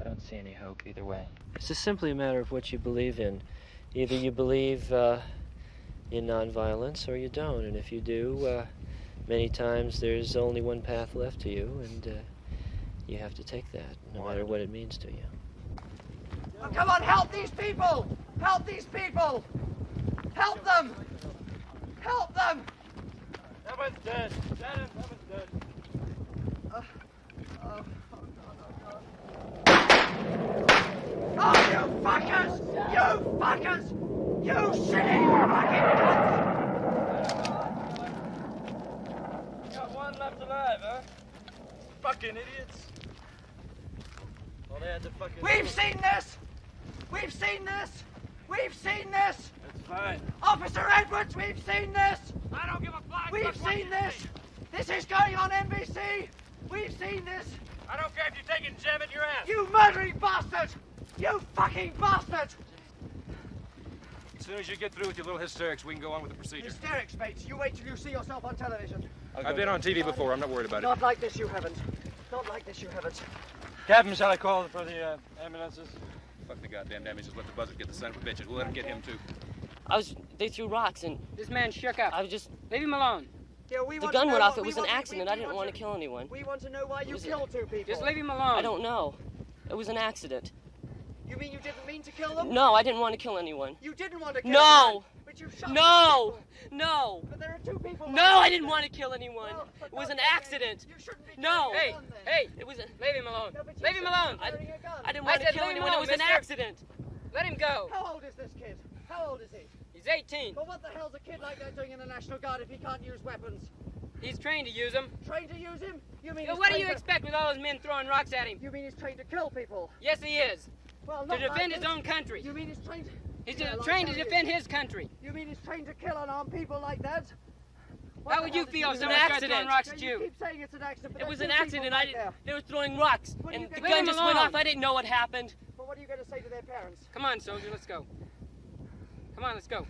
Speaker 16: I don't see any hope either way. It's just simply a matter of what you believe in. Either you believe in nonviolence or you don't. And if you do, many times there's only one path left to you, and you have to take that, no matter what it means to you.
Speaker 10: Oh, come on, help these people! Help these people! Help them! Help them!
Speaker 5: That one's dead. That one's dead.
Speaker 10: Oh, you fuckers! You fuckers! You shitty fucking cunts!
Speaker 5: Got one left alive, huh? Fucking idiots. Well, they had to fucking...
Speaker 10: We've seen this! We've seen this! We've seen this!
Speaker 5: That's fine.
Speaker 10: Officer Edwards, we've seen this!
Speaker 5: I don't give a fuck.
Speaker 10: We've seen this! This is going on NBC! We've seen this!
Speaker 5: I don't care if you're taking jam at your ass.
Speaker 10: You murdering bastard! You fucking bastard!
Speaker 5: As soon as you get through with your little hysterics, we can go on with the procedure.
Speaker 10: Hysterics, mates. You wait till you see yourself on television.
Speaker 5: I've been on TV before. I'm not worried about it.
Speaker 10: Not like this, you haven't. Not like this, you haven't.
Speaker 5: Captain, shall I call for the ambulances? Fuck the goddamn damage. Just let the buzzard get the son of a bitch. We'll let him get him, too.
Speaker 19: They threw rocks and...
Speaker 24: This man shook up.
Speaker 19: I was just...
Speaker 24: Leave him alone.
Speaker 10: Yeah,
Speaker 19: the gun went off. It was an accident. I didn't want to kill anyone.
Speaker 10: We want to know why you killed two people.
Speaker 24: Just leave him alone.
Speaker 19: I don't know. It was an accident.
Speaker 10: You mean you didn't mean to kill them?
Speaker 19: No, I didn't want to kill anyone.
Speaker 10: You didn't want to kill
Speaker 19: No!
Speaker 10: them? But you shot
Speaker 8: No! No!
Speaker 10: But there are two people.
Speaker 8: No, I didn't want to kill anyone. It was an accident.
Speaker 10: You shouldn't be
Speaker 8: No!
Speaker 10: Hey,
Speaker 8: hey! It was a...
Speaker 10: leave him alone. Leave him alone.
Speaker 8: I didn't want to kill anyone. It was an accident.
Speaker 10: Let him go. How old is this kid? How old is he?
Speaker 8: He's 18.
Speaker 10: But what the hell's a kid like that doing in the National Guard if he can't use weapons?
Speaker 8: He's trained to use them.
Speaker 10: Trained to use him? You mean?
Speaker 8: Yo, what do you expect with all those men throwing rocks at him?
Speaker 10: You mean he's trained to kill people?
Speaker 8: Yes, he is.
Speaker 10: Well,
Speaker 8: to defend his own country.
Speaker 10: You mean he's trained?
Speaker 8: He's trained to defend his country.
Speaker 10: You mean he's trained to kill unarmed people like that?
Speaker 8: How would you feel if someone started throwing rocks at you?
Speaker 10: You keep saying it's an accident, but
Speaker 8: it was an accident. They were throwing rocks, and the
Speaker 10: Leave
Speaker 8: gun
Speaker 10: him
Speaker 8: just
Speaker 10: alone.
Speaker 8: went off. I didn't know what happened.
Speaker 10: But what are you going to say to their parents?
Speaker 8: Come on, soldier, let's go. Come on, let's go.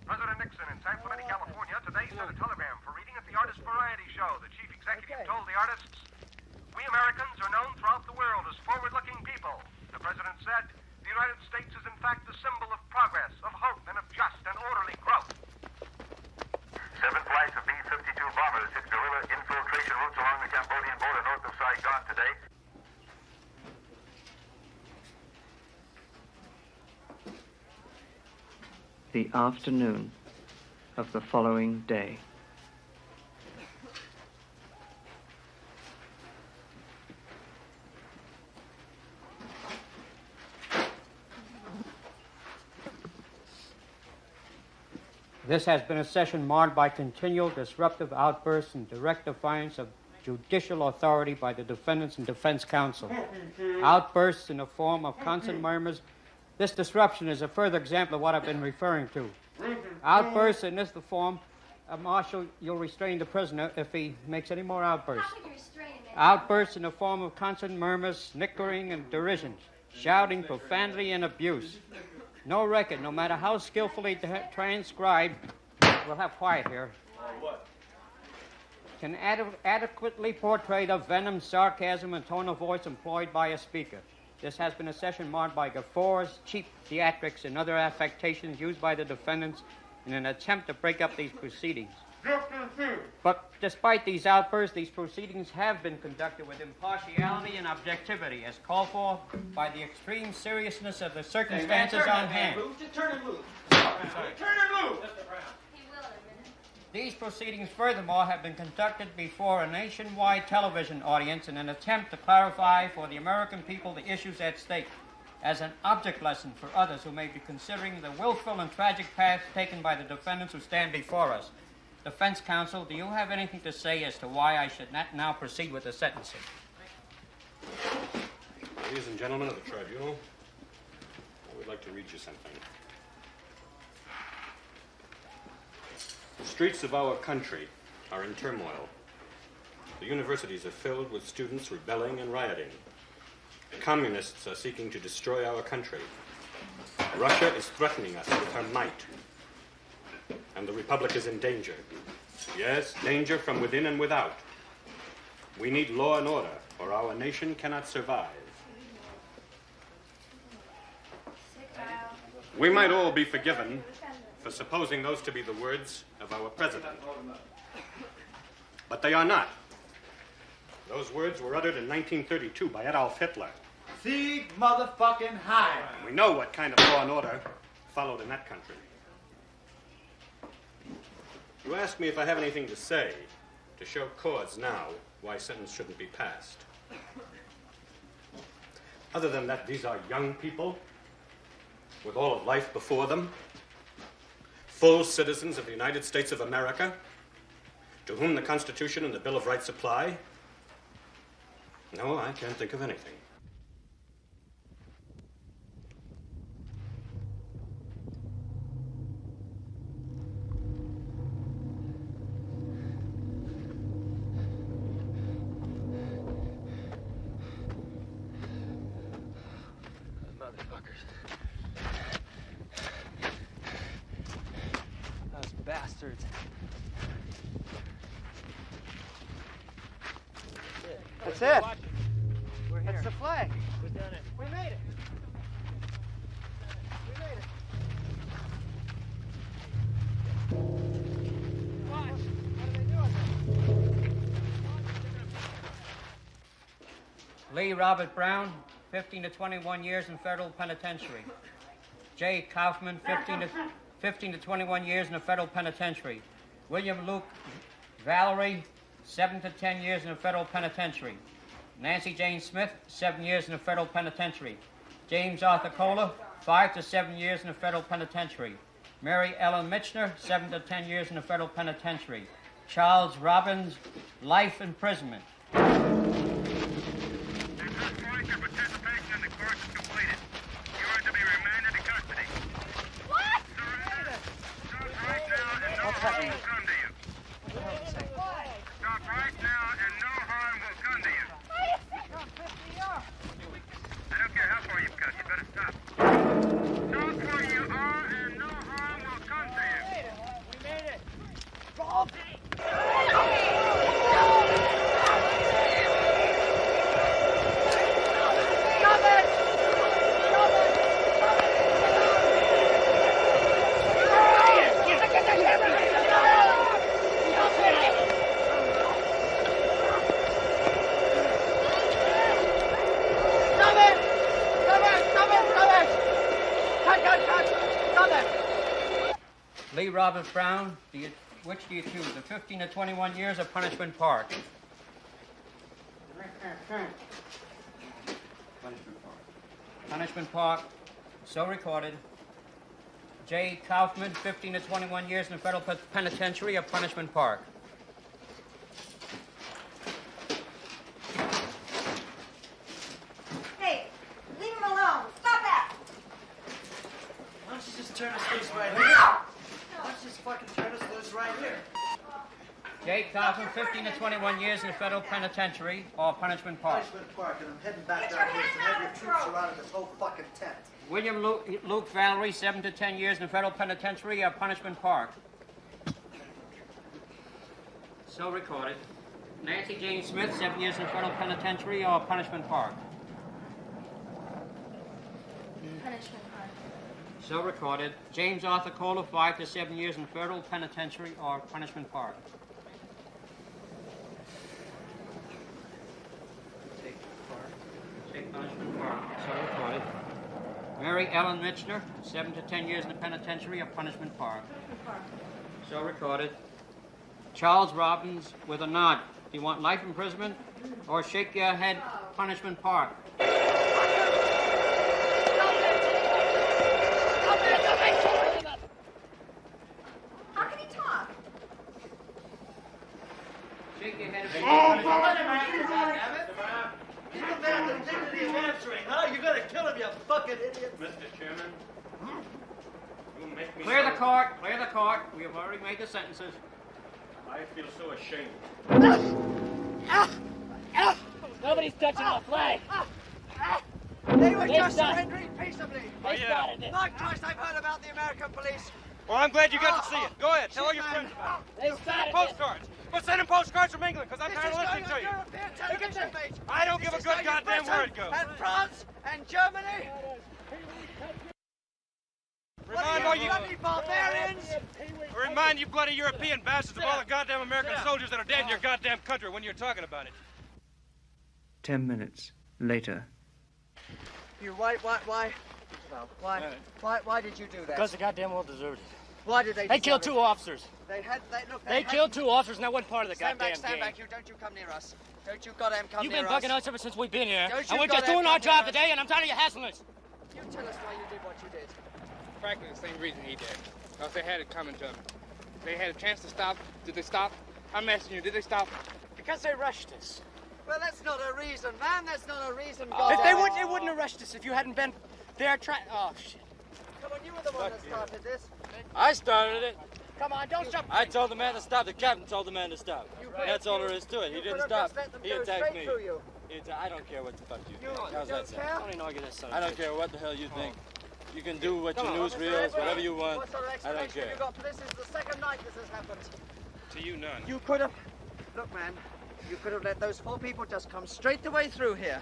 Speaker 14: President Nixon in San Clemente, California, today sent a telegram for reading at the Artist Variety Show. The chief executive told the artists, "We Americans are known throughout the world as forward-looking people." The president said, "The United States is in fact the symbol of progress, of hope, and of just and orderly growth."
Speaker 18: 7 flights of B-52 bombers hit guerrilla infiltration routes along the Cambodian border north of Saigon today.
Speaker 1: The afternoon of the following day.
Speaker 3: This has been a session marred by continual disruptive outbursts and direct defiance of judicial authority by the defendants and defense counsel. Outbursts in the form of constant murmurs. This disruption is a further example of what I've been referring to. Outbursts in this form, Marshal, you'll restrain the prisoner if he makes any more outbursts. Outbursts in the form of constant murmurs, snickering, and derisions, shouting, profanity, and abuse. No record, no matter how skillfully transcribed, we'll have quiet here, can adequately portray the venom, sarcasm, and tone of voice employed by a speaker. This has been a session marked by guffaws, cheap theatrics, and other affectations used by the defendants in an attempt to break up these proceedings. But despite these outbursts, these proceedings have been conducted with impartiality and objectivity, as called for by the extreme seriousness of the circumstances on hand.
Speaker 10: Turn and move. Turn and move.
Speaker 3: These proceedings, furthermore, have been conducted before a nationwide television audience in an attempt to clarify for the American people the issues at stake, as an object lesson for others who may be considering the willful and tragic path taken by the defendants who stand before us. Defense counsel, do you have anything to say as to why I should not now proceed with the sentencing?
Speaker 15: Ladies and gentlemen of the tribunal, I would like to read you something. The streets of our country are in turmoil. The universities are filled with students rebelling and rioting. The communists are seeking to destroy our country. Russia is threatening us with her might. And the Republic is in danger. Yes, danger from within and without. We need law and order, or our nation cannot survive. We might all be forgiven for supposing those to be the words of our president. But they are not. Those words were uttered in 1932 by Adolf Hitler.
Speaker 10: Sieg motherfucking Heil.
Speaker 15: We know what kind of law and order followed in that country. You ask me if I have anything to say to show cause now why sentence shouldn't be passed. Other than that, these are young people with all of life before them, full citizens of the United States of America, to whom the Constitution and the Bill of Rights apply. No, I can't think of anything.
Speaker 8: Bastards.
Speaker 10: That's it.
Speaker 8: We're here.
Speaker 10: That's the flag.
Speaker 8: We've done it.
Speaker 10: We made it. We made it.
Speaker 8: Watch.
Speaker 10: What are they doing?
Speaker 3: Lee Robert Brown, 15 to 21 years in federal penitentiary. J. Kaufman, 15 to 21 years in a federal penitentiary. William Luke Valerie, 7 to 10 years in a federal penitentiary. Nancy Jane Smith, 7 years in a federal penitentiary. James Arthur Kohler, 5 to 7 years in a federal penitentiary. Mary Ellen Mitchner, 7 to 10 years in a federal penitentiary. Charles Robbins, life imprisonment.
Speaker 10: What's happening?
Speaker 14: Stop right now and no harm will come to you. I don't care how far you've got, you better stop. Stop where you are and no harm will come to you.
Speaker 10: We made it. Rob!
Speaker 3: Lee Robert Brown, which do you choose, the 15 to 21 years of Punishment Park? Punishment Park, so recorded. J. Kaufman, 15 to 21 years in the federal penitentiary of Punishment Park.
Speaker 6: Hey, leave him alone. Stop that.
Speaker 10: Why don't you just turn us loose right here? Why don't you just fucking turn us loose right here?
Speaker 3: J. Kaufman, 15 to 21 years in the federal penitentiary or Punishment Park.
Speaker 10: Punishment Park, and I'm heading back down here to have your troops surrounding this whole fucking tent.
Speaker 3: William Luke Valerie, 7 to 10 years in the federal penitentiary or Punishment Park. So recorded. Nancy Jane Smith, 7 years in the federal penitentiary or Punishment Park.
Speaker 6: Punishment Park.
Speaker 3: So recorded. James Arthur Kohler, 5 to 7 years in federal penitentiary or Punishment Park. Take Punishment Park. So recorded. Mary Ellen Mitchner, 7 to 10 years in the penitentiary or Punishment Park. So recorded. Charles Robbins with a nod. Do you want life imprisonment or shake your head, Punishment Park?
Speaker 6: How can he talk?
Speaker 3: Shake your head.
Speaker 10: Give the man the dignity of answering, huh? You're gonna kill him, you fucking idiot.
Speaker 5: Mr. Chairman, you make me
Speaker 3: Clear the court. Clear the court. We have already made the sentences.
Speaker 5: I feel so ashamed.
Speaker 24: Nobody's touching my flag.
Speaker 10: They were
Speaker 24: They
Speaker 10: just
Speaker 24: started-
Speaker 10: surrendering peaceably.
Speaker 24: They started it.
Speaker 10: My Christ, I've heard about the American police.
Speaker 5: Well, I'm glad you got to see it. Go ahead, tell all your friends about it.
Speaker 24: They
Speaker 5: Send
Speaker 24: started
Speaker 5: them
Speaker 24: it.
Speaker 5: postcards. But send them postcards from England, because I'm
Speaker 10: This
Speaker 5: tired
Speaker 10: is
Speaker 5: of listening
Speaker 10: going
Speaker 5: to
Speaker 10: on
Speaker 5: you.
Speaker 10: European television, mate.
Speaker 5: I don't
Speaker 10: This
Speaker 5: give a
Speaker 10: is
Speaker 5: good
Speaker 10: going to
Speaker 5: goddamn where it
Speaker 10: Britain
Speaker 5: goes.
Speaker 10: And France and Germany. What
Speaker 5: Remind
Speaker 10: are
Speaker 5: all
Speaker 10: you
Speaker 5: you
Speaker 10: bloody barbarians?
Speaker 5: Remind you bloody European bastards of all the goddamn American soldiers that are dead in your goddamn country when you're talking about it.
Speaker 1: 10 minutes later.
Speaker 10: You why did you do that?
Speaker 24: Because the goddamn world deserved it.
Speaker 10: Why did they?
Speaker 24: They killed
Speaker 10: deserve
Speaker 24: two
Speaker 10: it?
Speaker 24: officers. They killed two officers, and that wasn't part of the
Speaker 10: Stand
Speaker 24: goddamn
Speaker 10: back, stand
Speaker 24: game.
Speaker 10: back. Don't you come near us. Don't you goddamn come
Speaker 24: You've
Speaker 10: near
Speaker 24: been
Speaker 10: us.
Speaker 24: bugging us ever since we've been here.
Speaker 10: Don't
Speaker 24: And
Speaker 10: you
Speaker 24: we're just
Speaker 10: goddamn
Speaker 24: doing our
Speaker 10: come near
Speaker 24: job
Speaker 10: us.
Speaker 24: today, and I'm tired of you hassling us.
Speaker 10: You tell us why you did what you did.
Speaker 8: Frankly, the same reason he did. Because they had it coming to them. They had a chance to stop. Did they stop? I'm asking you, did they stop?
Speaker 24: Because they rushed us.
Speaker 10: Well, that's not a reason, man. That's not a reason.
Speaker 24: If they wouldn't have rushed us if you hadn't been there trying. Oh, shit.
Speaker 10: Come on, you were the one that started this.
Speaker 24: I started it. Come on, don't jump.
Speaker 7: I told the man to stop. The captain told the man to stop.
Speaker 10: Right.
Speaker 7: That's all there is to it. He
Speaker 10: You
Speaker 7: didn't
Speaker 10: could
Speaker 7: stop.
Speaker 10: have just let them
Speaker 7: He
Speaker 10: go
Speaker 7: attacked
Speaker 10: straight
Speaker 7: me.
Speaker 10: through you.
Speaker 7: I don't care what the fuck you
Speaker 10: You
Speaker 7: think. How's
Speaker 10: don't
Speaker 7: that sound?
Speaker 10: care?
Speaker 24: Don't even argue that son.
Speaker 7: I don't care what the hell you think. You can do what
Speaker 24: Come
Speaker 7: your
Speaker 24: on.
Speaker 7: newsreels, whatever you want.
Speaker 10: What sort of
Speaker 7: I don't
Speaker 10: explanation
Speaker 7: care.
Speaker 10: have you got for this? This is the second night this has happened.
Speaker 5: To you, none.
Speaker 10: You could have... Look, man, you could have let those 4 people just come straight the way through here.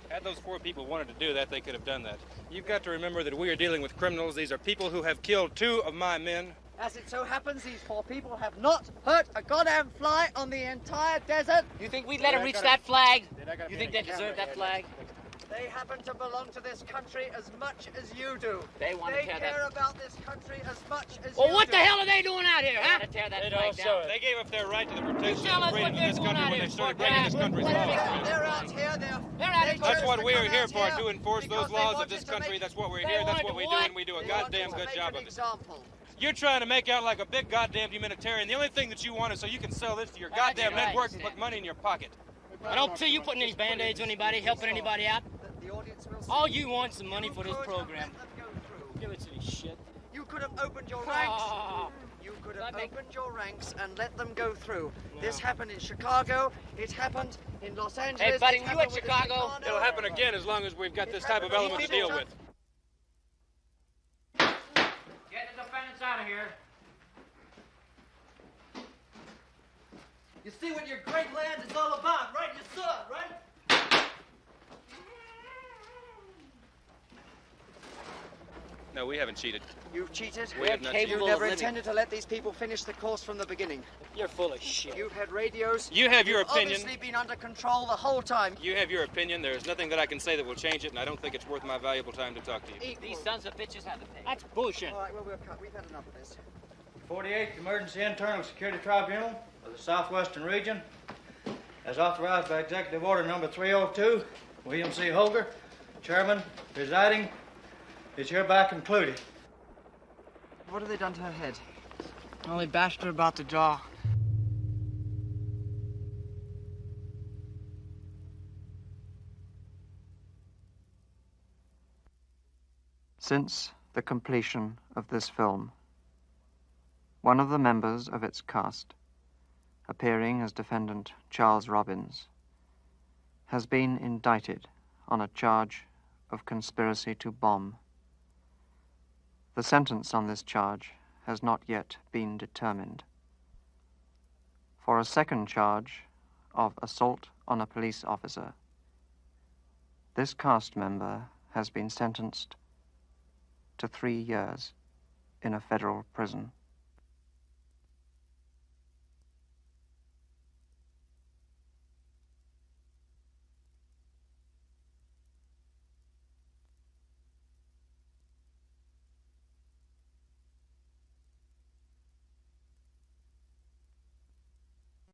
Speaker 5: Had those 4 people wanted to do that, they could have done that. You've got to remember that we are dealing with criminals. These are people who have killed 2 of my men.
Speaker 10: As it so happens, these 4 people have not hurt a goddamn fly on the entire desert.
Speaker 24: You think we'd let them reach that flag? You think they deserve that flag?
Speaker 10: They happen to belong to this country as much as you do.
Speaker 24: They want to tear that.
Speaker 10: They care about this country as much as
Speaker 24: Well,
Speaker 10: you
Speaker 24: what
Speaker 10: do.
Speaker 24: the hell are they doing out here, huh?
Speaker 8: They don't show it.
Speaker 5: They gave up their right to the
Speaker 24: You
Speaker 5: protection
Speaker 24: tell
Speaker 5: and
Speaker 24: us what
Speaker 5: freedom of
Speaker 24: they're
Speaker 5: this
Speaker 24: doing
Speaker 5: country
Speaker 24: out
Speaker 5: when
Speaker 24: here.
Speaker 5: they started breaking this country's laws.
Speaker 10: They're out here.
Speaker 5: That's what we're here for, to enforce those laws of this country. That's what we're here. That's what we do, and we do a goddamn good job of it. You're trying to make out like a big goddamn humanitarian. The only thing that you want is so you can sell this to your goddamn networks and put money in your pocket.
Speaker 24: I don't see you putting any band-aids on anybody, helping anybody out. All you want is some money for this program. Give it to me, shit.
Speaker 10: You could have opened your ranks. You could have opened your ranks and let them go through. No. This happened in Chicago. It happened in Los Angeles.
Speaker 24: Hey, buddy, you at Chicago?
Speaker 5: It'll happen again as long as we've got this type of element to deal with.
Speaker 24: Get the defendants out of here.
Speaker 10: You see what your great land is all about, right? You saw it, right?
Speaker 9: No, we haven't cheated.
Speaker 10: You've cheated?
Speaker 9: We have not cheated.
Speaker 10: You never intended to let these people finish the course from the beginning.
Speaker 24: You're full of shit.
Speaker 10: You've had radios.
Speaker 5: You have your
Speaker 10: You've
Speaker 5: opinion.
Speaker 10: obviously been under control the whole time.
Speaker 5: You have your opinion. There's nothing that I can say that will change it, and I don't think it's worth my valuable time to talk to you.
Speaker 24: These sons of bitches have to pay. That's bullshit.
Speaker 10: All right, well, we'll cut. We've had enough of this.
Speaker 12: 48th Emergency Internal Security Tribunal of the Southwestern Region, as authorized by Executive Order Number 302, William C. Holger, Chairman, presiding, is hereby concluded.
Speaker 10: What have they done to her head?
Speaker 17: Well, they bashed her about the jaw.
Speaker 1: Since the completion of this film, one of the members of its cast, appearing as defendant Charles Robbins, has been indicted on a charge of conspiracy to bomb. The sentence on this charge has not yet been determined. For a second charge of assault on a police officer, this cast member has been sentenced to 3 years in a federal prison.